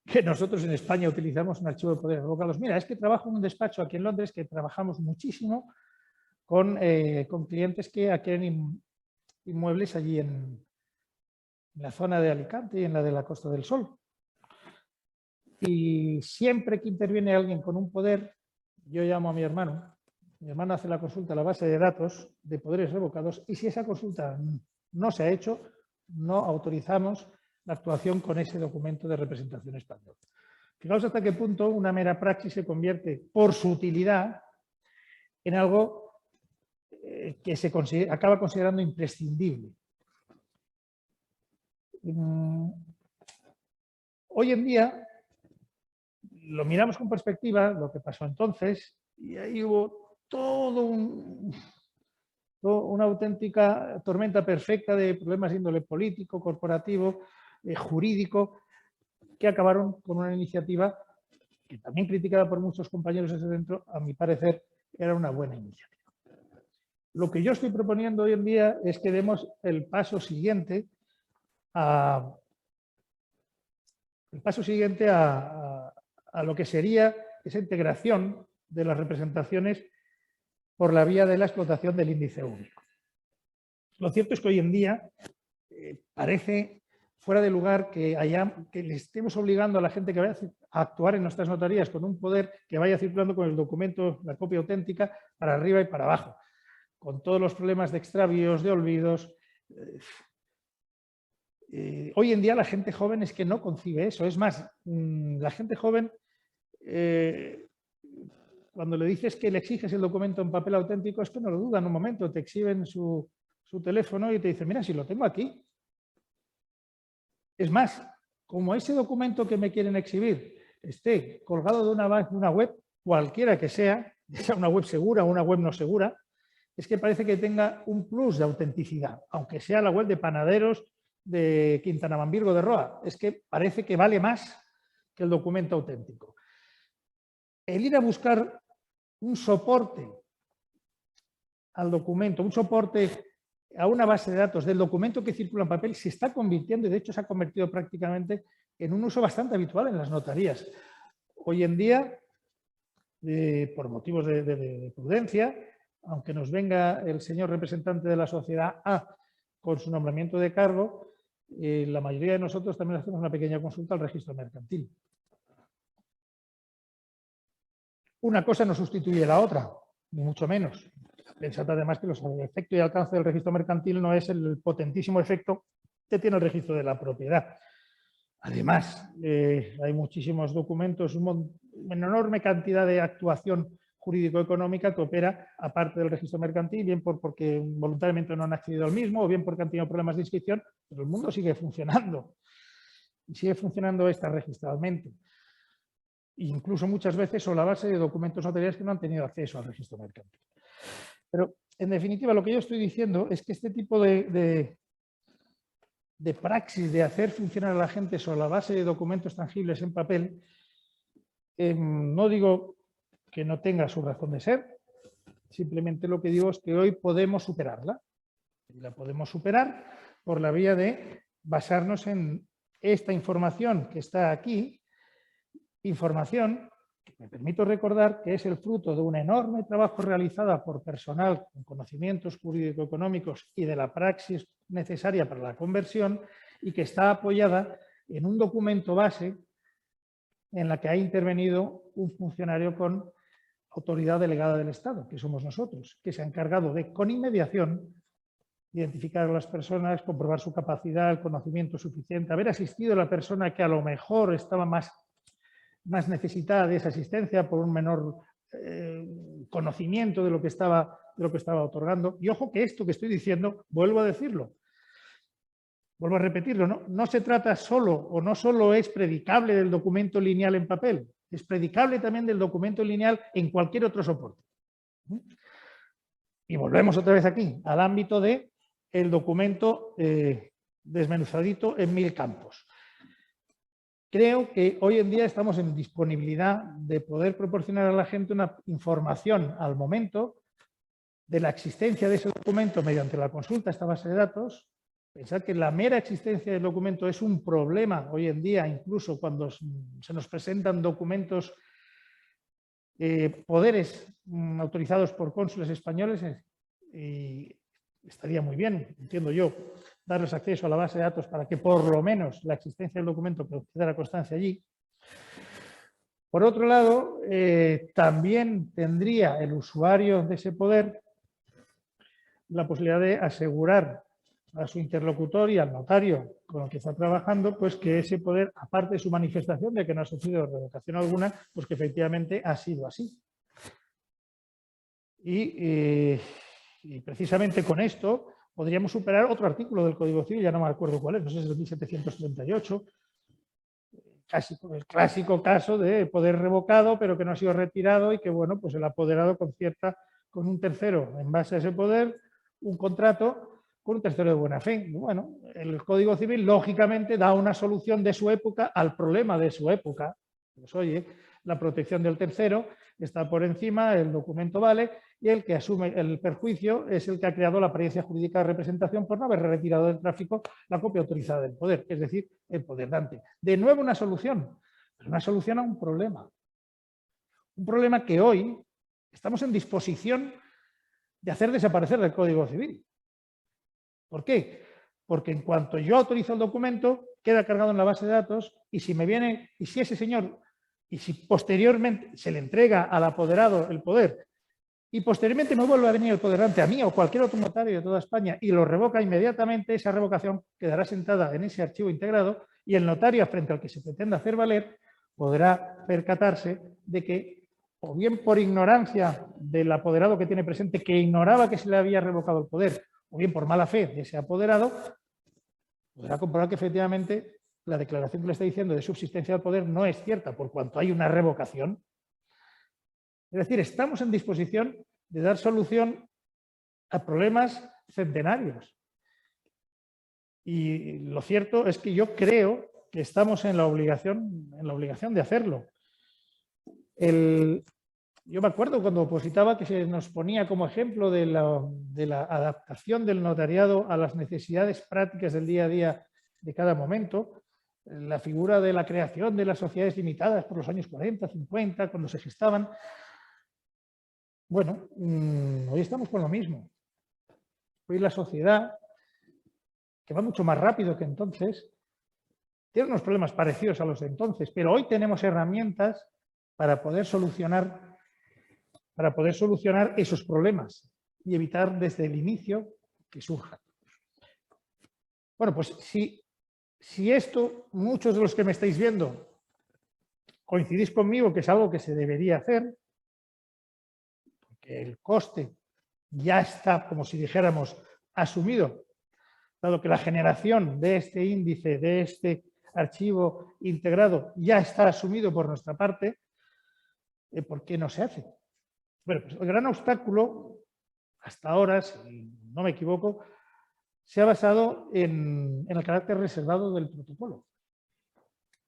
que nosotros en España utilizamos un archivo de poderes revocados? Mira, es que trabajo en un despacho aquí en Londres que trabajamos muchísimo con clientes que adquieren inmuebles allí en la zona de Alicante y en la de la Costa del Sol. Y siempre que interviene alguien con un poder, yo llamo a mi hermano hace la consulta a la base de datos de poderes revocados y si esa consulta no se ha hecho, no autorizamos la actuación con ese documento de representación español. Fijaos hasta qué punto una mera praxis se convierte, por su utilidad, en algo que se acaba considerando imprescindible. Hoy en día, lo miramos con perspectiva, lo que pasó entonces, y ahí hubo una auténtica tormenta perfecta de problemas de índole político, corporativo, jurídico, que acabaron con una iniciativa que también criticada por muchos compañeros desde dentro, a mi parecer, era una buena iniciativa. Lo que yo estoy proponiendo hoy en día es que demos el paso siguiente a lo que sería esa integración de las representaciones por la vía de la explotación del índice único. Lo cierto es que hoy en día parece fuera de lugar que le estemos obligando a la gente que vaya a actuar en nuestras notarías con un poder que vaya circulando con el documento, la copia auténtica, para arriba y para abajo, con todos los problemas de extravíos, de olvidos. Hoy en día la gente joven es que no concibe eso. Es más, la gente joven, cuando le dices que le exiges el documento en papel auténtico, es que no lo dudan un momento, te exhiben su teléfono y te dicen, mira, si lo tengo aquí. Es más, como ese documento que me quieren exhibir esté colgado de una web, cualquiera que sea una web segura o una web no segura, es que parece que tenga un plus de autenticidad, aunque sea la web de panaderos de Quintana Manvirgo de Roa, es que parece que vale más que el documento auténtico. El ir a buscar un soporte al documento, un soporte a una base de datos del documento que circula en papel, se está convirtiendo, y de hecho se ha convertido prácticamente en un uso bastante habitual en las notarías. Hoy en día, por motivos de prudencia, aunque nos venga el señor representante de la sociedad A con su nombramiento de cargo, la mayoría de nosotros también hacemos una pequeña consulta al registro mercantil. Una cosa no sustituye la otra, ni mucho menos. Pensad además que el efecto y alcance del registro mercantil no es el potentísimo efecto que tiene el registro de la propiedad. Además, hay muchísimos documentos, una enorme cantidad de actuación jurídico-económica que opera aparte del registro mercantil, bien porque voluntariamente no han accedido al mismo o bien porque han tenido problemas de inscripción, pero el mundo sigue funcionando y sigue funcionando registralmente. Incluso muchas veces sobre la base de documentos notariales que no han tenido acceso al registro mercantil. Pero, en definitiva, lo que yo estoy diciendo es que este tipo de praxis de hacer funcionar a la gente sobre la base de documentos tangibles en papel, no digo que no tenga su razón de ser, simplemente lo que digo es que hoy podemos superarla. Y la podemos superar por la vía de basarnos en esta información que está aquí, información que me permito recordar que es el fruto de un enorme trabajo realizado por personal con conocimientos jurídico-económicos y de la praxis necesaria para la conversión y que está apoyada en un documento base en la que ha intervenido un funcionario con autoridad delegada del Estado, que somos nosotros, que se ha encargado de, con inmediación, identificar a las personas, comprobar su capacidad, el conocimiento suficiente, haber asistido a la persona que a lo mejor estaba más necesitada de esa asistencia por un menor conocimiento de lo que estaba otorgando. Y ojo que esto que estoy diciendo, vuelvo a decirlo, vuelvo a repetirlo, no se trata solo o no solo es predicable del documento lineal en papel, es predicable también del documento lineal en cualquier otro soporte. Y volvemos otra vez aquí, al ámbito del documento desmenuzadito en 1000 campos. Creo que hoy en día estamos en disponibilidad de poder proporcionar a la gente una información al momento de la existencia de ese documento mediante la consulta a esta base de datos. Pensar que la mera existencia del documento es un problema hoy en día, incluso cuando se nos presentan documentos, poderes autorizados por cónsules españoles, y estaría muy bien, entiendo yo, darles acceso a la base de datos para que por lo menos la existencia del documento quedara constancia allí. Por otro lado, también tendría el usuario de ese poder la posibilidad de asegurar a su interlocutor y al notario con el que está trabajando, pues que ese poder, aparte de su manifestación de que no ha sufrido revocación alguna, pues que efectivamente ha sido así. Y precisamente con esto podríamos superar otro artículo del Código Civil, ya no me acuerdo cuál es, no sé si es el 1738, el clásico caso de poder revocado pero que no ha sido retirado y que, bueno, pues el apoderado concierta con un tercero en base a ese poder un contrato con un tercero de buena fe. Bueno, el Código Civil lógicamente da una solución de su época al problema de su época. Pues oye, la protección del tercero está por encima, el documento vale, y el que asume el perjuicio es el que ha creado la apariencia jurídica de representación por no haber retirado del tráfico la copia autorizada del poder, es decir, el poder dante. De nuevo una solución, pero una solución a un problema. Un problema que hoy estamos en disposición de hacer desaparecer del Código Civil. ¿Por qué? Porque en cuanto yo autorizo el documento, queda cargado en la base de datos y si me viene, y si ese señor, y si posteriormente se le entrega al apoderado el poder y posteriormente me vuelve a venir el poderante a mí o cualquier otro notario de toda España y lo revoca inmediatamente, esa revocación quedará sentada en ese archivo integrado y el notario frente al que se pretenda hacer valer podrá percatarse de que o bien por ignorancia del apoderado que tiene presente que ignoraba que se le había revocado el poder o bien por mala fe de ese apoderado, podrá comprobar que efectivamente la declaración que le está diciendo de subsistencia del poder no es cierta, por cuanto hay una revocación. Es decir, estamos en disposición de dar solución a problemas centenarios. Y lo cierto es que yo creo que estamos en la obligación de hacerlo. Yo me acuerdo cuando opositaba que se nos ponía como ejemplo de la adaptación del notariado a las necesidades prácticas del día a día de cada momento, la figura de la creación de las sociedades limitadas por los años 40, 50, cuando se gestaban. Bueno, hoy estamos con lo mismo. Hoy la sociedad, que va mucho más rápido que entonces, tiene unos problemas parecidos a los de entonces, pero hoy tenemos herramientas para poder solucionar esos problemas y evitar desde el inicio que surjan. Bueno, pues si esto, muchos de los que me estáis viendo, coincidís conmigo que es algo que se debería hacer, porque el coste ya está, como si dijéramos, asumido, dado que la generación de este índice, de este archivo integrado, ya está asumido por nuestra parte, ¿por qué no se hace? Bueno, pues el gran obstáculo, hasta ahora, si no me equivoco, se ha basado en el carácter reservado del protocolo.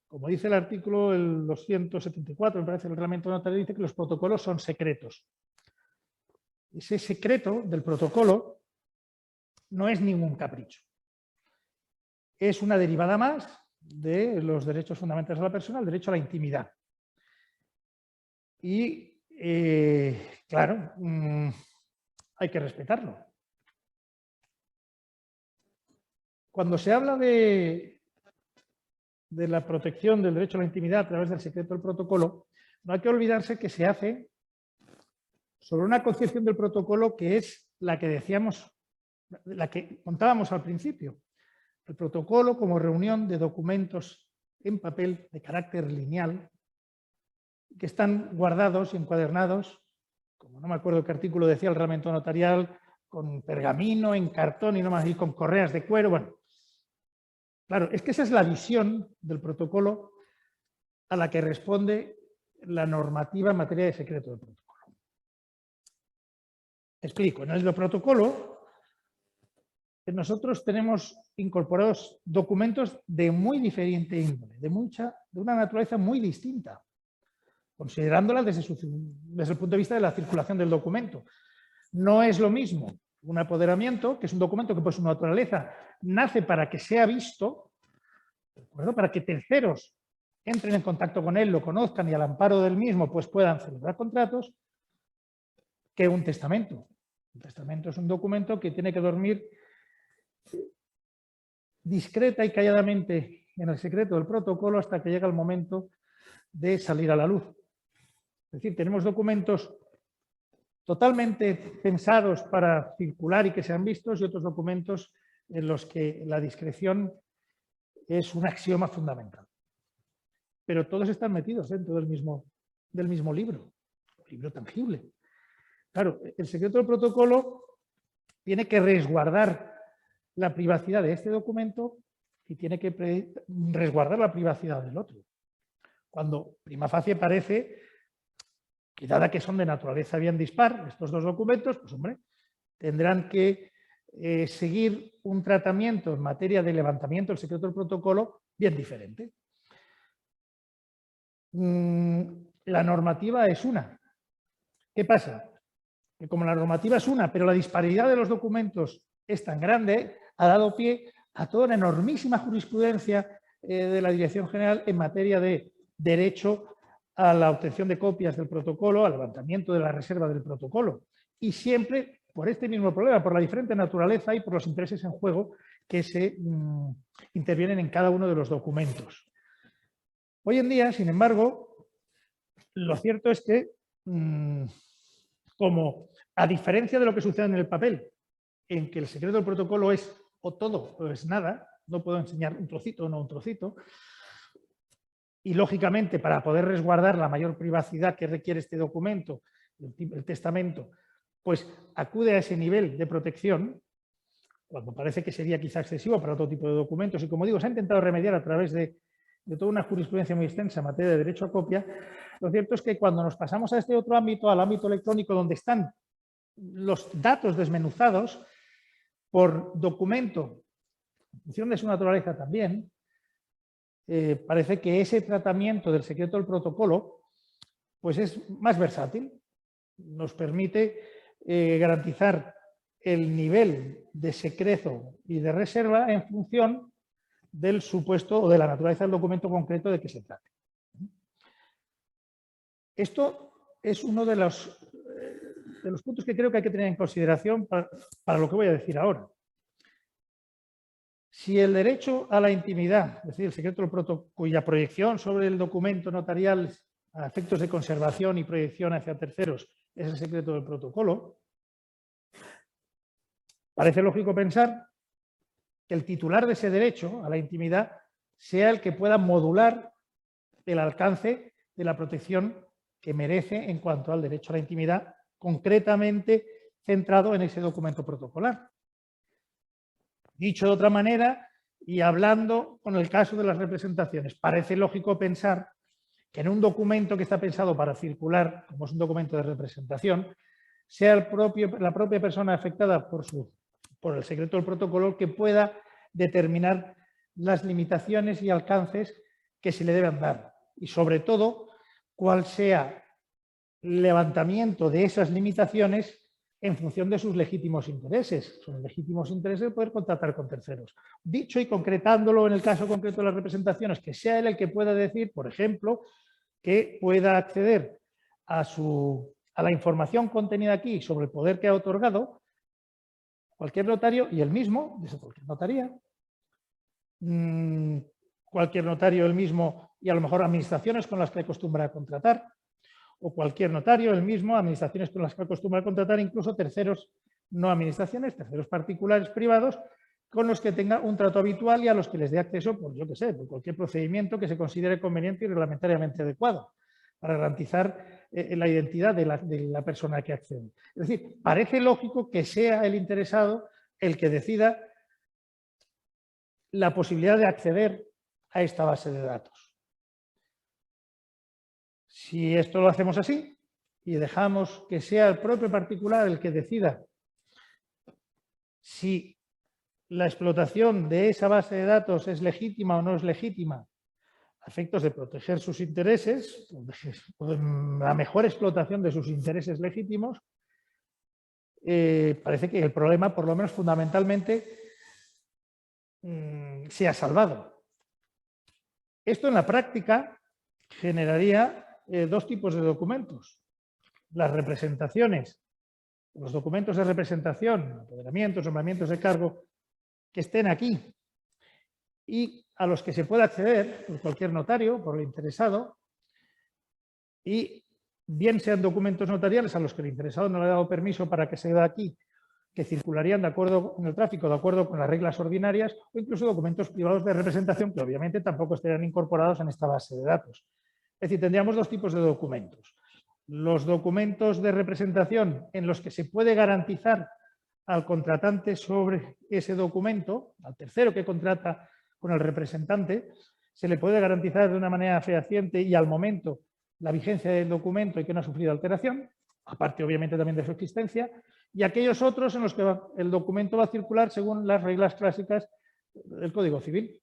Como dice el artículo 274, me parece, del reglamento notario, dice que los protocolos son secretos. Ese secreto del protocolo no es ningún capricho. Es una derivada más de los derechos fundamentales de la persona, el derecho a la intimidad. Y, claro, hay que respetarlo. Cuando se habla de la protección del derecho a la intimidad a través del secreto del protocolo, no hay que olvidarse que se hace sobre una concepción del protocolo que es la que decíamos, la que contábamos al principio. El protocolo como reunión de documentos en papel de carácter lineal que están guardados y encuadernados, como no me acuerdo qué artículo decía el reglamento notarial, con pergamino, en cartón y no más, y con correas de cuero. Bueno, claro, es que esa es la visión del protocolo a la que responde la normativa en materia de secreto del protocolo. Explico, en el protocolo nosotros tenemos incorporados documentos de muy diferente índole, de una naturaleza muy distinta, considerándola desde el punto de vista de la circulación del documento. No es lo mismo un apoderamiento, que es un documento que por su naturaleza nace para que sea visto, ¿de acuerdo?, para que terceros entren en contacto con él, lo conozcan y al amparo del mismo pues puedan celebrar contratos, que un testamento. Un testamento es un documento que tiene que dormir discreta y calladamente en el secreto del protocolo hasta que llega el momento de salir a la luz. Es decir, tenemos documentos totalmente pensados para circular y que sean vistos y otros documentos en los que la discreción es un axioma fundamental. Pero todos están metidos dentro del mismo libro, un libro tangible. Claro, el secreto del protocolo tiene que resguardar la privacidad de este documento y tiene que resguardar la privacidad del otro. Cuando prima facie parece que, dada que son de naturaleza bien dispar, estos dos documentos, pues hombre, tendrán que seguir un tratamiento en materia de levantamiento del secreto del protocolo bien diferente. La normativa es una. ¿Qué pasa? Que como la normativa es una, pero la disparidad de los documentos es tan grande, ha dado pie a toda una enormísima jurisprudencia de la Dirección General en materia de derecho a la obtención de copias del protocolo, al levantamiento de la reserva del protocolo. Y siempre por este mismo problema, por la diferente naturaleza y por los intereses en juego que se intervienen en cada uno de los documentos. Hoy en día, sin embargo, lo cierto es que, como a diferencia de lo que sucede en el papel, en que el secreto del protocolo es o todo o es nada, no puedo enseñar un trocito o no un trocito, y lógicamente para poder resguardar la mayor privacidad que requiere este documento, el testamento, pues acude a ese nivel de protección. cuando parece que sería quizá excesivo para otro tipo de documentos. Y como digo, se ha intentado remediar a través de toda una jurisprudencia muy extensa en materia de derecho a copia. Lo cierto es que cuando nos pasamos a este otro ámbito, al ámbito electrónico, donde están los datos desmenuzados por documento, en función de su naturaleza también, parece que ese tratamiento del secreto del protocolo pues es más versátil. Nos permite garantizar el nivel de secreto y de reserva en función del supuesto o de la naturaleza del documento concreto de que se trate. Esto es uno de los puntos que creo que hay que tener en consideración para lo que voy a decir ahora. Si el derecho a la intimidad, es decir, el secreto del protocolo, cuya proyección sobre el documento notarial a efectos de conservación y proyección hacia terceros es el secreto del protocolo, parece lógico pensar que el titular de ese derecho a la intimidad sea el que pueda modular el alcance de la protección que merece en cuanto al derecho a la intimidad, concretamente centrado en ese documento protocolar. Dicho de otra manera, y hablando con el caso de las representaciones, parece lógico pensar que en un documento que está pensado para circular, como es un documento de representación, sea la propia persona afectada por el secreto del protocolo que pueda determinar las limitaciones y alcances que se le deben dar. Y sobre todo, cuál sea el levantamiento de esas limitaciones en función de sus legítimos intereses. Son legítimos intereses de poder contratar con terceros. Dicho y concretándolo en el caso concreto de las representaciones, que sea él el que pueda decir, por ejemplo, que pueda acceder a la información contenida aquí sobre el poder que ha otorgado cualquier notario y él mismo, desde cualquier notaría, cualquier notario él mismo y a lo mejor administraciones con las que acostumbra a contratar, o cualquier notario él mismo, administraciones con las que acostumbra a contratar, incluso terceros, no administraciones, terceros particulares privados, con los que tenga un trato habitual y a los que les dé acceso, por yo que sé, por cualquier procedimiento que se considere conveniente y reglamentariamente adecuado, para garantizar la identidad de la persona que accede. Es decir, parece lógico que sea el interesado el que decida la posibilidad de acceder a esta base de datos. Si esto lo hacemos así y dejamos que sea el propio particular el que decida si la explotación de esa base de datos es legítima o no es legítima a efectos de proteger sus intereses, o la mejor explotación de sus intereses legítimos, parece que el problema, por lo menos fundamentalmente, se ha salvado. Esto en la práctica generaría dos tipos de documentos. Las representaciones, los documentos de representación, apoderamientos, nombramientos de cargo, que estén aquí y a los que se pueda acceder por cualquier notario, por el interesado, y bien sean documentos notariales a los que el interesado no le ha dado permiso para que se dé aquí, que circularían de acuerdo con el tráfico, de acuerdo con las reglas ordinarias, o incluso documentos privados de representación que obviamente tampoco estarían incorporados en esta base de datos. Es decir, tendríamos dos tipos de documentos. Los documentos de representación en los que se puede garantizar al contratante sobre ese documento, al tercero que contrata con el representante, se le puede garantizar de una manera fehaciente y al momento la vigencia del documento y que no ha sufrido alteración, aparte obviamente también de su existencia, y aquellos otros en los que el documento va a circular según las reglas clásicas del Código Civil,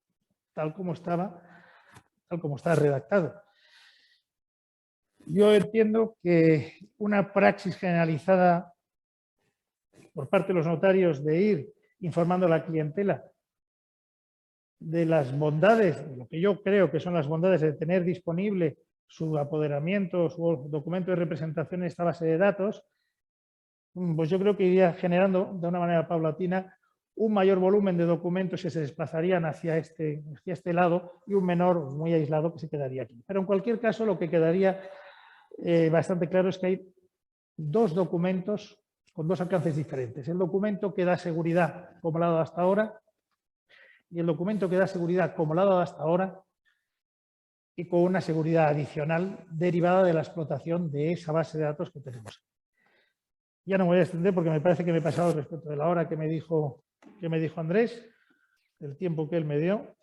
tal como está redactado. Yo entiendo que una praxis generalizada por parte de los notarios de ir informando a la clientela de las bondades, de lo que yo creo que son las bondades de tener disponible su apoderamiento, su documento de representación en esta base de datos, pues yo creo que iría generando de una manera paulatina un mayor volumen de documentos que se desplazarían hacia este lado y un menor, muy aislado, que se quedaría aquí. Pero en cualquier caso, lo que quedaría bastante claro es que hay dos documentos con dos alcances diferentes. El documento que da seguridad, como lo ha dado hasta ahora, y el documento que da seguridad, como lo ha dado hasta ahora, y con una seguridad adicional derivada de la explotación de esa base de datos que tenemos. Ya no me voy a extender porque me parece que me he pasado respecto de la hora que me dijo que me dijo Andrés, el tiempo que él me dio.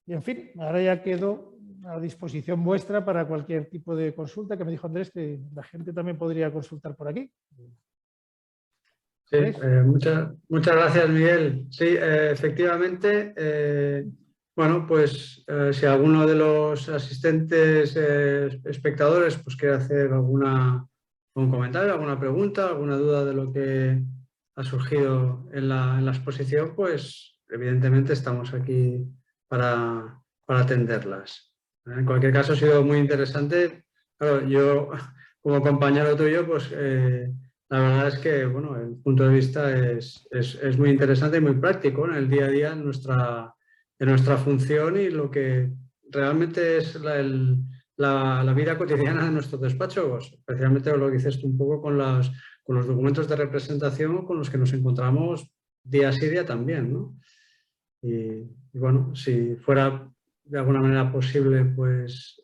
Y en fin, ahora ya quedo a disposición vuestra para cualquier tipo de consulta, que me dijo Andrés que la gente también podría consultar por aquí. Sí, muchas gracias, Miguel. Sí, efectivamente, bueno, pues si alguno de los asistentes, espectadores, pues quiere hacer algún comentario, alguna pregunta, alguna duda de lo que ha surgido en la exposición, pues evidentemente estamos aquí para atenderlas. En cualquier caso, ha sido muy interesante. Claro, yo, como compañero tuyo, pues la verdad es que, bueno, el punto de vista es muy interesante y muy práctico en el día a día en nuestra función y lo que realmente es la vida cotidiana de nuestro despacho, pues, especialmente lo que dices tú un poco con los documentos de representación con los que nos encontramos día sí día también, ¿no? Y bueno, si fuera de alguna manera posible, pues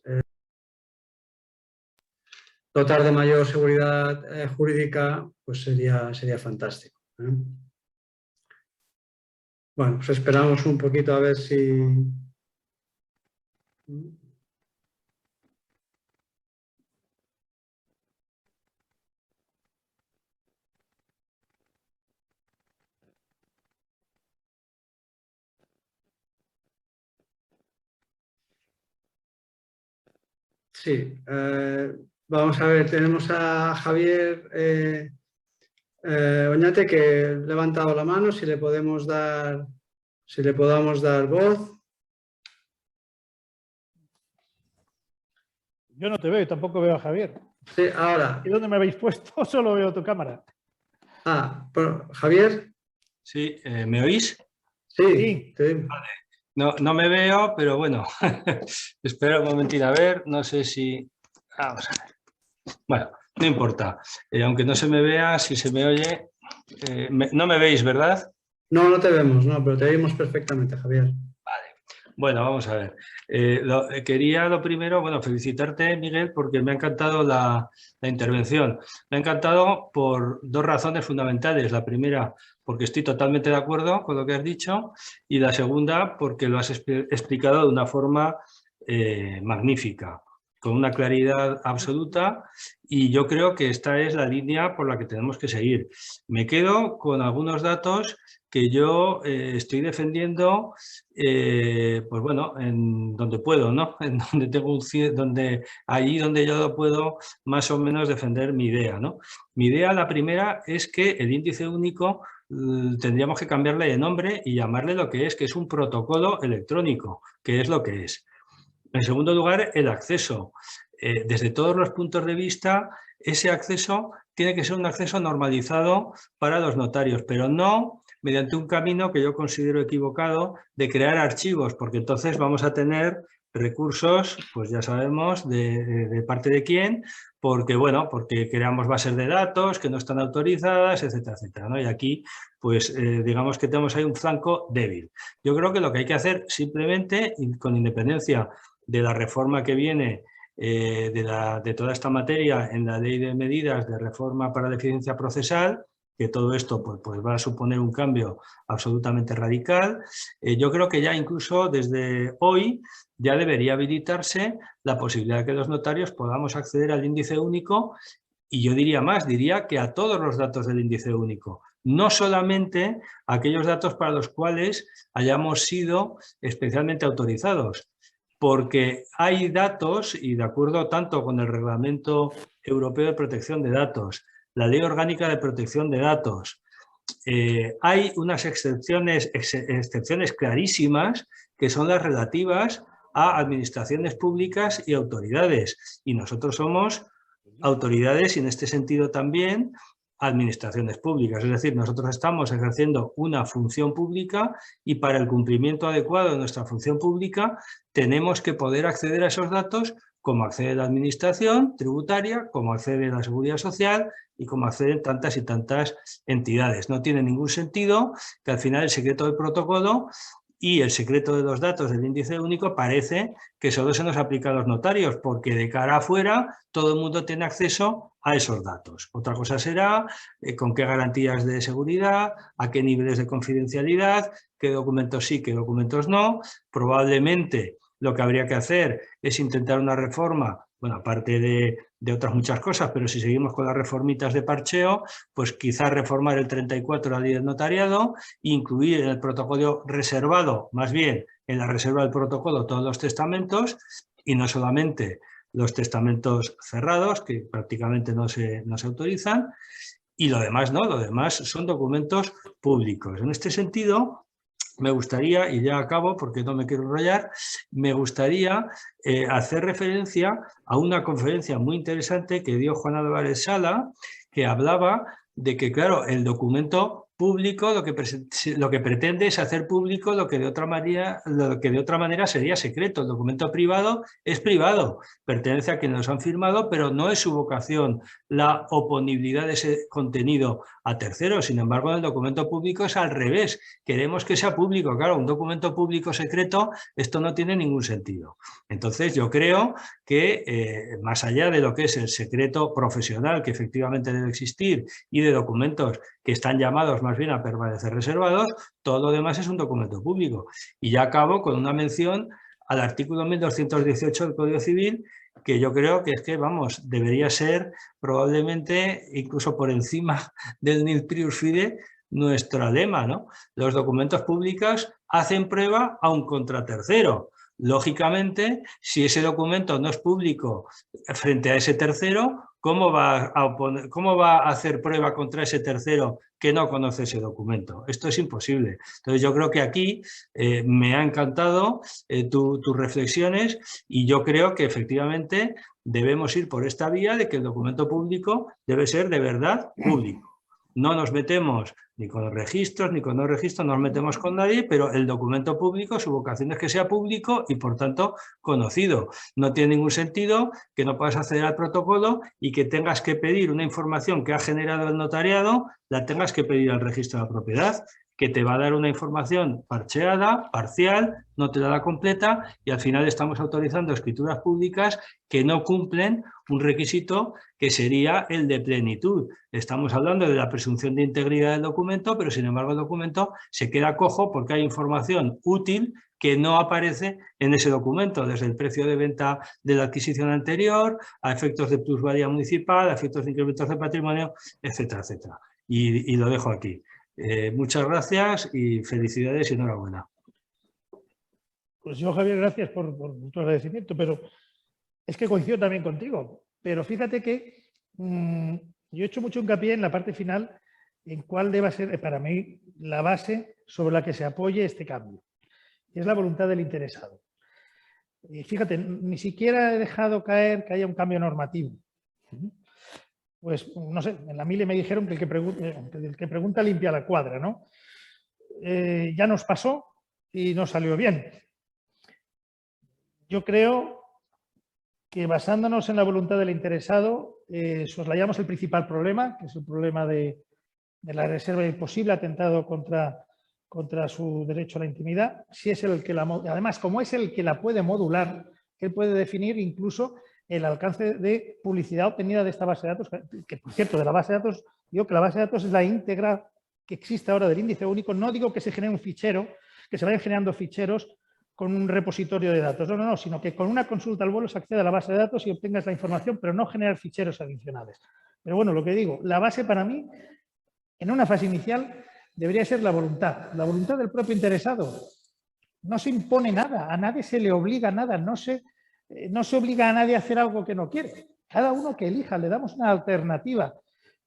dotar de mayor seguridad jurídica, pues sería fantástico. Bueno, pues esperamos un poquito a ver si... Sí, vamos a ver, tenemos a Javier Oñate que ha levantado la mano, si le podemos dar voz. Yo no te veo y tampoco veo a Javier. Sí, ahora. ¿Y dónde me habéis puesto? Solo veo tu cámara. Javier. Sí, ¿me oís? Sí. Vale. No me veo, pero bueno, espera un momentín a ver, no sé si... Vamos a ver. Bueno, no importa. Aunque no se me vea, si se me oye... no me veis, ¿verdad? No te vemos, no, pero te oímos perfectamente, Javier. Vale. Bueno, vamos a ver. Quería lo primero, bueno, felicitarte, Miguel, porque me ha encantado la intervención. Me ha encantado por dos razones fundamentales. La primera, porque estoy totalmente de acuerdo con lo que has dicho, y la segunda, porque lo has explicado de una forma magnífica, con una claridad absoluta, y yo creo que esta es la línea por la que tenemos que seguir. Me quedo con algunos datos que yo estoy defendiendo, pues bueno, en donde puedo, ¿no? En donde tengo allí donde yo puedo más o menos defender mi idea, ¿no? Mi idea, la primera, es que el índice único tendríamos que cambiarle de nombre y llamarle lo que es un protocolo electrónico, que es lo que es. En segundo lugar, el acceso. Desde todos los puntos de vista, ese acceso tiene que ser un acceso normalizado para los notarios, pero no mediante un camino que yo considero equivocado de crear archivos, porque entonces vamos a tener recursos, pues ya sabemos de parte de quién, porque bueno, porque creamos bases de datos que no están autorizadas, etcétera, etcétera, ¿no? Y aquí, pues digamos que tenemos ahí un flanco débil. Yo creo que lo que hay que hacer simplemente, con independencia de la reforma que viene de toda esta materia en la Ley de Medidas de Reforma para la Eficiencia Procesal, que todo esto pues va a suponer un cambio absolutamente radical. Yo creo que ya incluso desde hoy ya debería habilitarse la posibilidad de que los notarios podamos acceder al índice único, y yo diría más, diría que a todos los datos del índice único, no solamente aquellos datos para los cuales hayamos sido especialmente autorizados, porque hay datos, y de acuerdo tanto con el Reglamento Europeo de Protección de Datos, la Ley Orgánica de Protección de Datos, hay unas excepciones clarísimas que son las relativas a administraciones públicas y autoridades. Y nosotros somos autoridades y en este sentido también administraciones públicas. Es decir, nosotros estamos ejerciendo una función pública y para el cumplimiento adecuado de nuestra función pública tenemos que poder acceder a esos datos como accede la administración tributaria, como accede la seguridad social y como acceden tantas y tantas entidades. No tiene ningún sentido que al final el secreto del protocolo y el secreto de los datos del índice único parece que solo se nos aplica a los notarios, porque de cara afuera todo el mundo tiene acceso a esos datos. Otra cosa será con qué garantías de seguridad, a qué niveles de confidencialidad, qué documentos sí, qué documentos no. Probablemente lo que habría que hacer es intentar una reforma, bueno, aparte de otras muchas cosas, pero si seguimos con las reformitas de parcheo, pues quizás reformar el 34 de la ley del notariado, incluir en el protocolo reservado, más bien en la reserva del protocolo, todos los testamentos, y no solamente los testamentos cerrados, que prácticamente no se autorizan, y lo demás no, lo demás son documentos públicos. En este sentido, me gustaría, y ya acabo porque no me quiero enrollar, me gustaría hacer referencia a una conferencia muy interesante que dio Juan Álvarez Sala, que hablaba de que, claro, el documento público lo que pretende es hacer público lo que de otra manera sería secreto. El documento privado es privado, pertenece a quienes los han firmado, pero no es su vocación la oponibilidad de ese contenido a terceros. Sin embargo, en el documento público es al revés. Queremos que sea público. Claro, un documento público secreto, esto no tiene ningún sentido. Entonces, yo creo que más allá de lo que es el secreto profesional que efectivamente debe existir y de documentos que están llamados más bien a permanecer reservados, todo lo demás es un documento público. Y ya acabo con una mención al artículo 1218 del Código Civil, que yo creo que es que, vamos, debería ser probablemente incluso por encima del nil prius fide nuestro lema, ¿no? Los documentos públicos hacen prueba aun contra tercero. Lógicamente, si ese documento no es público frente a ese tercero, ¿cómo va a hacer prueba contra ese tercero que no conoce ese documento? Esto es imposible. Entonces, yo creo que aquí me ha encantado tus reflexiones, y yo creo que efectivamente debemos ir por esta vía de que el documento público debe ser de verdad público. No nos metemos ni con los registros, ni con los registros, no nos metemos con nadie, pero el documento público, su vocación es que sea público y, por tanto, conocido. No tiene ningún sentido que no puedas acceder al protocolo y que tengas que pedir una información que ha generado el notariado, la tengas que pedir al registro de la propiedad, que te va a dar una información parcheada, parcial, no te la da completa, y al final estamos autorizando escrituras públicas que no cumplen un requisito que sería el de plenitud. Estamos hablando de la presunción de integridad del documento, pero sin embargo el documento se queda cojo porque hay información útil que no aparece en ese documento, desde el precio de venta de la adquisición anterior, a efectos de plusvalía municipal, a efectos de incrementos de patrimonio, etcétera, etcétera. Y lo dejo aquí. Muchas gracias y felicidades y enhorabuena. Pues yo, Javier, gracias por tu agradecimiento, pero es que coincido también contigo. Pero fíjate que yo he hecho mucho hincapié en la parte final en cuál deba ser para mí la base sobre la que se apoye este cambio. Y es la voluntad del interesado. Y fíjate, ni siquiera he dejado caer que haya un cambio normativo. Pues, no sé, en la Mile me dijeron que el que pregunta limpia la cuadra, ¿no? Ya nos pasó y no salió bien. Yo creo que basándonos en la voluntad del interesado, soslayamos el principal problema, que es el problema de la reserva y el posible atentado contra su derecho a la intimidad. Si es el que además, como es el que la puede modular, él puede definir incluso el alcance de publicidad obtenida de esta base de datos, que por cierto, de la base de datos, digo que la base de datos es la íntegra que existe ahora del índice único. No digo que se genere un fichero, que se vayan generando ficheros con un repositorio de datos, no, sino que con una consulta al vuelo se accede a la base de datos y obtengas la información, pero no generar ficheros adicionales. Pero bueno, lo que digo, la base para mí, en una fase inicial, debería ser la voluntad del propio interesado. No se impone nada, a nadie se le obliga nada, no se obliga a nadie a hacer algo que no quiere. Cada uno que elija, le damos una alternativa.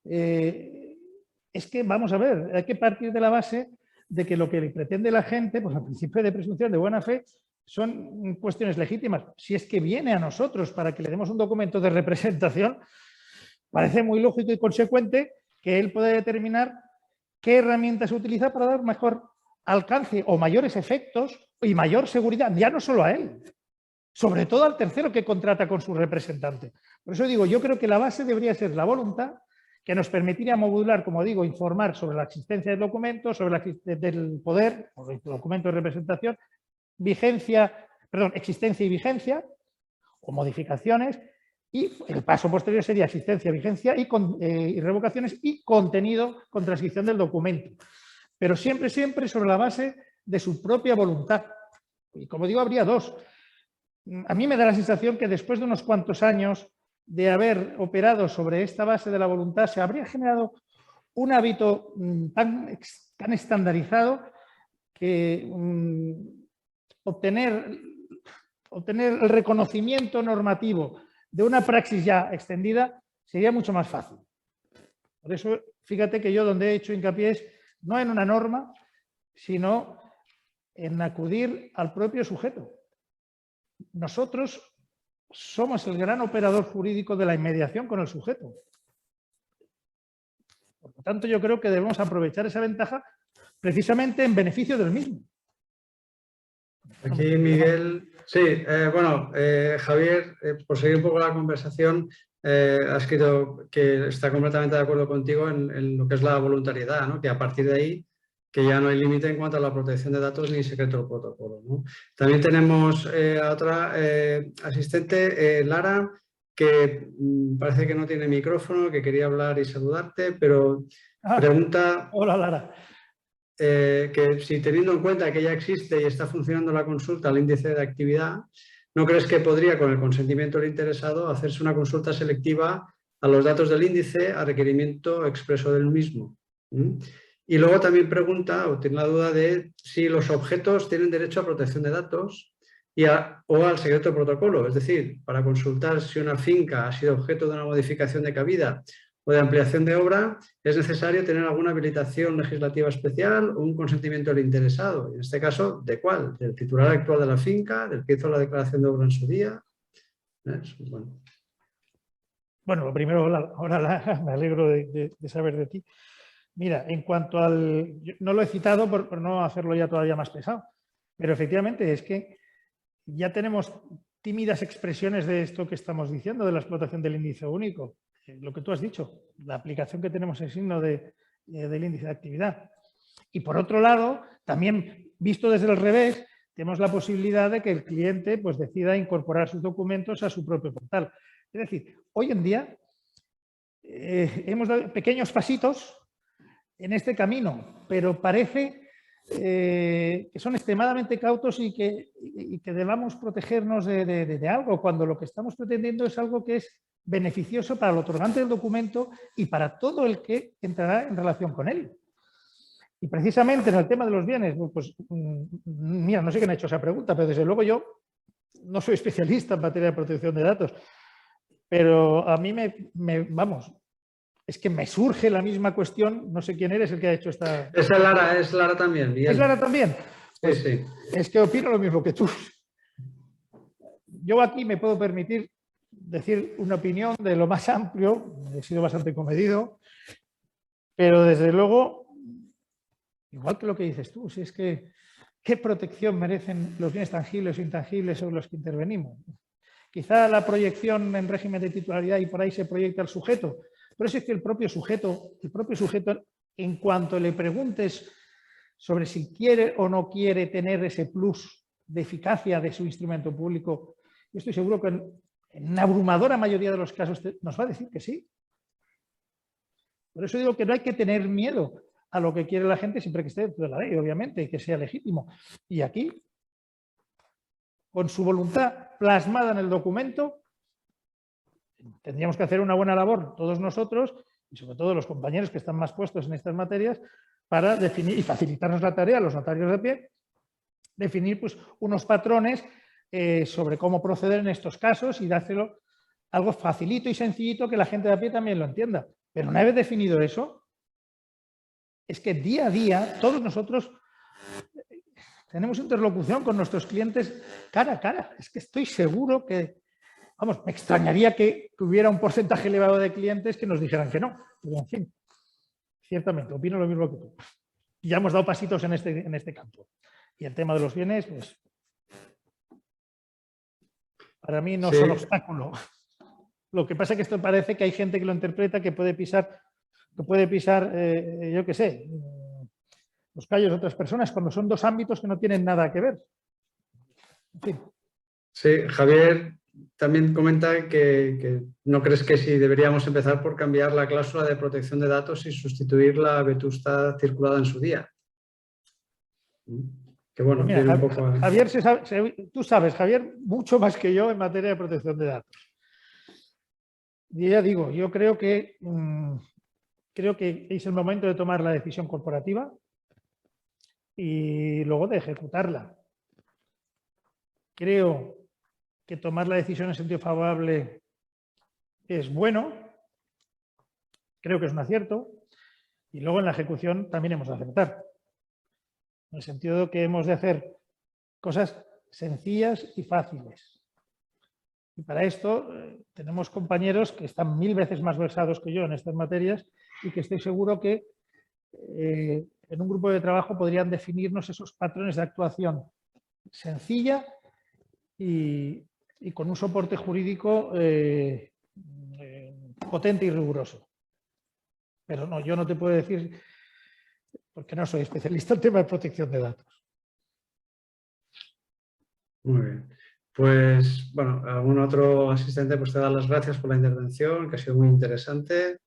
Es que, vamos a ver, hay que partir de la base de que lo que pretende la gente, pues al principio de presunción de buena fe, son cuestiones legítimas. Si es que viene a nosotros para que le demos un documento de representación, parece muy lógico y consecuente que él pueda determinar qué herramientas utiliza para dar mejor alcance o mayores efectos y mayor seguridad, ya no solo a él, sobre todo al tercero que contrata con su representante. Por eso digo, yo creo que la base debería ser la voluntad, que nos permitiría modular, como digo, informar sobre la existencia del documento, sobre la existencia del poder, o del documento de representación, existencia y vigencia, o modificaciones, y el paso posterior sería existencia, vigencia y revocaciones y contenido con transcripción del documento. Pero siempre sobre la base de su propia voluntad. Y como digo, habría dos. A mí me da la sensación que después de unos cuantos años de haber operado sobre esta base de la voluntad, se habría generado un hábito tan estandarizado que obtener el reconocimiento normativo de una praxis ya extendida sería mucho más fácil. Por eso, fíjate que yo donde he hecho hincapié es no en una norma, sino en acudir al propio sujeto. Nosotros somos el gran operador jurídico de la inmediación con el sujeto. Por lo tanto, yo creo que debemos aprovechar esa ventaja precisamente en beneficio del mismo. Aquí Miguel, sí, Javier, por seguir un poco la conversación, ha escrito que está completamente de acuerdo contigo en lo que es la voluntariedad, ¿no? Que a partir de ahí que ya no hay límite en cuanto a la protección de datos ni secreto del protocolo, ¿no? También tenemos a otra asistente, Lara, que parece que no tiene micrófono, que quería hablar y saludarte, pero pregunta... Hola, Lara. Que si teniendo en cuenta que ya existe y está funcionando la consulta al índice de actividad, ¿no crees que podría, con el consentimiento del interesado, hacerse una consulta selectiva a los datos del índice a requerimiento expreso del mismo? Y luego también pregunta, o tiene la duda de si los objetos tienen derecho a protección de datos o al secreto de protocolo. Es decir, para consultar si una finca ha sido objeto de una modificación de cabida o de ampliación de obra, es necesario tener alguna habilitación legislativa especial o un consentimiento del interesado. En este caso, ¿de cuál? ¿Del titular actual de la finca? ¿Del que hizo la declaración de obra en su día? Bueno, lo primero, ahora me alegro de saber de ti. Mira, en cuanto al... No lo he citado por no hacerlo ya todavía más pesado, pero efectivamente es que ya tenemos tímidas expresiones de esto que estamos diciendo, de la explotación del índice único. Lo que tú has dicho, la aplicación que tenemos en signo del índice de actividad. Y por otro lado, también visto desde el revés, tenemos la posibilidad de que el cliente pues, decida incorporar sus documentos a su propio portal. Es decir, hoy en día hemos dado pequeños pasitos en este camino, pero parece que son extremadamente cautos y que debamos protegernos de algo, cuando lo que estamos pretendiendo es algo que es beneficioso para el otorgante del documento y para todo el que entrará en relación con él. Y precisamente en el tema de los bienes, pues mira, no sé quién ha hecho esa pregunta, pero desde luego yo no soy especialista en materia de protección de datos, pero a mí vamos, es que me surge la misma cuestión, no sé quién eres el que ha hecho esta... Es Lara también. Bien. ¿Es Lara también? Pues sí. Es que opino lo mismo que tú. Yo aquí me puedo permitir decir una opinión de lo más amplio, he sido bastante comedido, pero desde luego, igual que lo que dices tú, si es que ¿qué protección merecen los bienes tangibles o intangibles sobre los que intervenimos? Quizá la proyección en régimen de titularidad y por ahí se proyecta al sujeto, pero es que el propio sujeto, en cuanto le preguntes sobre si quiere o no quiere tener ese plus de eficacia de su instrumento público, yo estoy seguro que en una abrumadora mayoría de los casos nos va a decir que sí. Por eso digo que no hay que tener miedo a lo que quiere la gente siempre que esté dentro de la ley, obviamente, y que sea legítimo. Y aquí, con su voluntad plasmada en el documento, tendríamos que hacer una buena labor todos nosotros y sobre todo los compañeros que están más puestos en estas materias para definir y facilitarnos la tarea a los notarios de pie, definir pues, unos patrones sobre cómo proceder en estos casos y dárselo algo facilito y sencillito que la gente de a pie también lo entienda. Pero una vez definido eso, es que día a día todos nosotros tenemos interlocución con nuestros clientes cara a cara. Es que estoy seguro que, vamos, me extrañaría que hubiera un porcentaje elevado de clientes que nos dijeran que no. Pero en fin, ciertamente, opino lo mismo que tú. Ya hemos dado pasitos en este campo. Y el tema de los bienes, pues, para mí no son obstáculo. Lo que pasa es que esto parece que hay gente que lo interpreta que puede pisar que puede pisar, yo qué sé, los callos de otras personas cuando son dos ámbitos que no tienen nada que ver. En fin. Sí, Javier también comenta que no crees que si deberíamos empezar por cambiar la cláusula de protección de datos y sustituir la vetusta circulada en su día. Que bueno, Mira, tiene un poco... Javier, tú sabes, Javier, mucho más que yo en materia de protección de datos. Y ya digo, yo creo que es el momento de tomar la decisión corporativa y luego de ejecutarla. Creo que tomar la decisión en sentido favorable es bueno, creo que es un acierto, y luego en la ejecución también hemos de acertar. En el sentido de que hemos de hacer cosas sencillas y fáciles. Y para esto tenemos compañeros que están 1000 veces más versados que yo en estas materias y que estoy seguro que en un grupo de trabajo podrían definirnos esos patrones de actuación sencilla y con un soporte jurídico potente y riguroso. Pero no, yo no te puedo decir, porque no soy especialista en tema de protección de datos. Muy bien. Pues, bueno, algún otro asistente pues te da las gracias por la intervención, que ha sido muy interesante.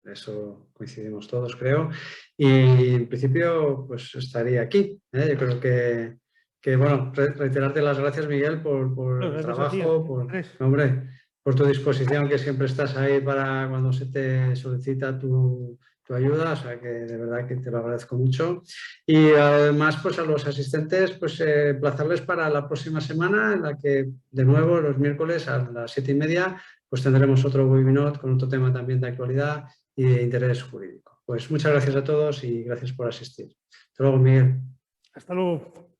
Eso coincidimos todos, creo. Y en principio, pues estaría aquí. Yo creo que bueno, reiterarte las gracias, Miguel, por el trabajo, por tu disposición, que siempre estás ahí para cuando se te solicita tu ayuda, o sea que de verdad que te lo agradezco mucho. Y además, pues a los asistentes, pues emplazarles para la próxima semana, en la que de nuevo los miércoles a las 7:30, pues tendremos otro webinar con otro tema también de actualidad y de interés jurídico. Pues muchas gracias a todos y gracias por asistir. Hasta luego, Miguel. Hasta luego.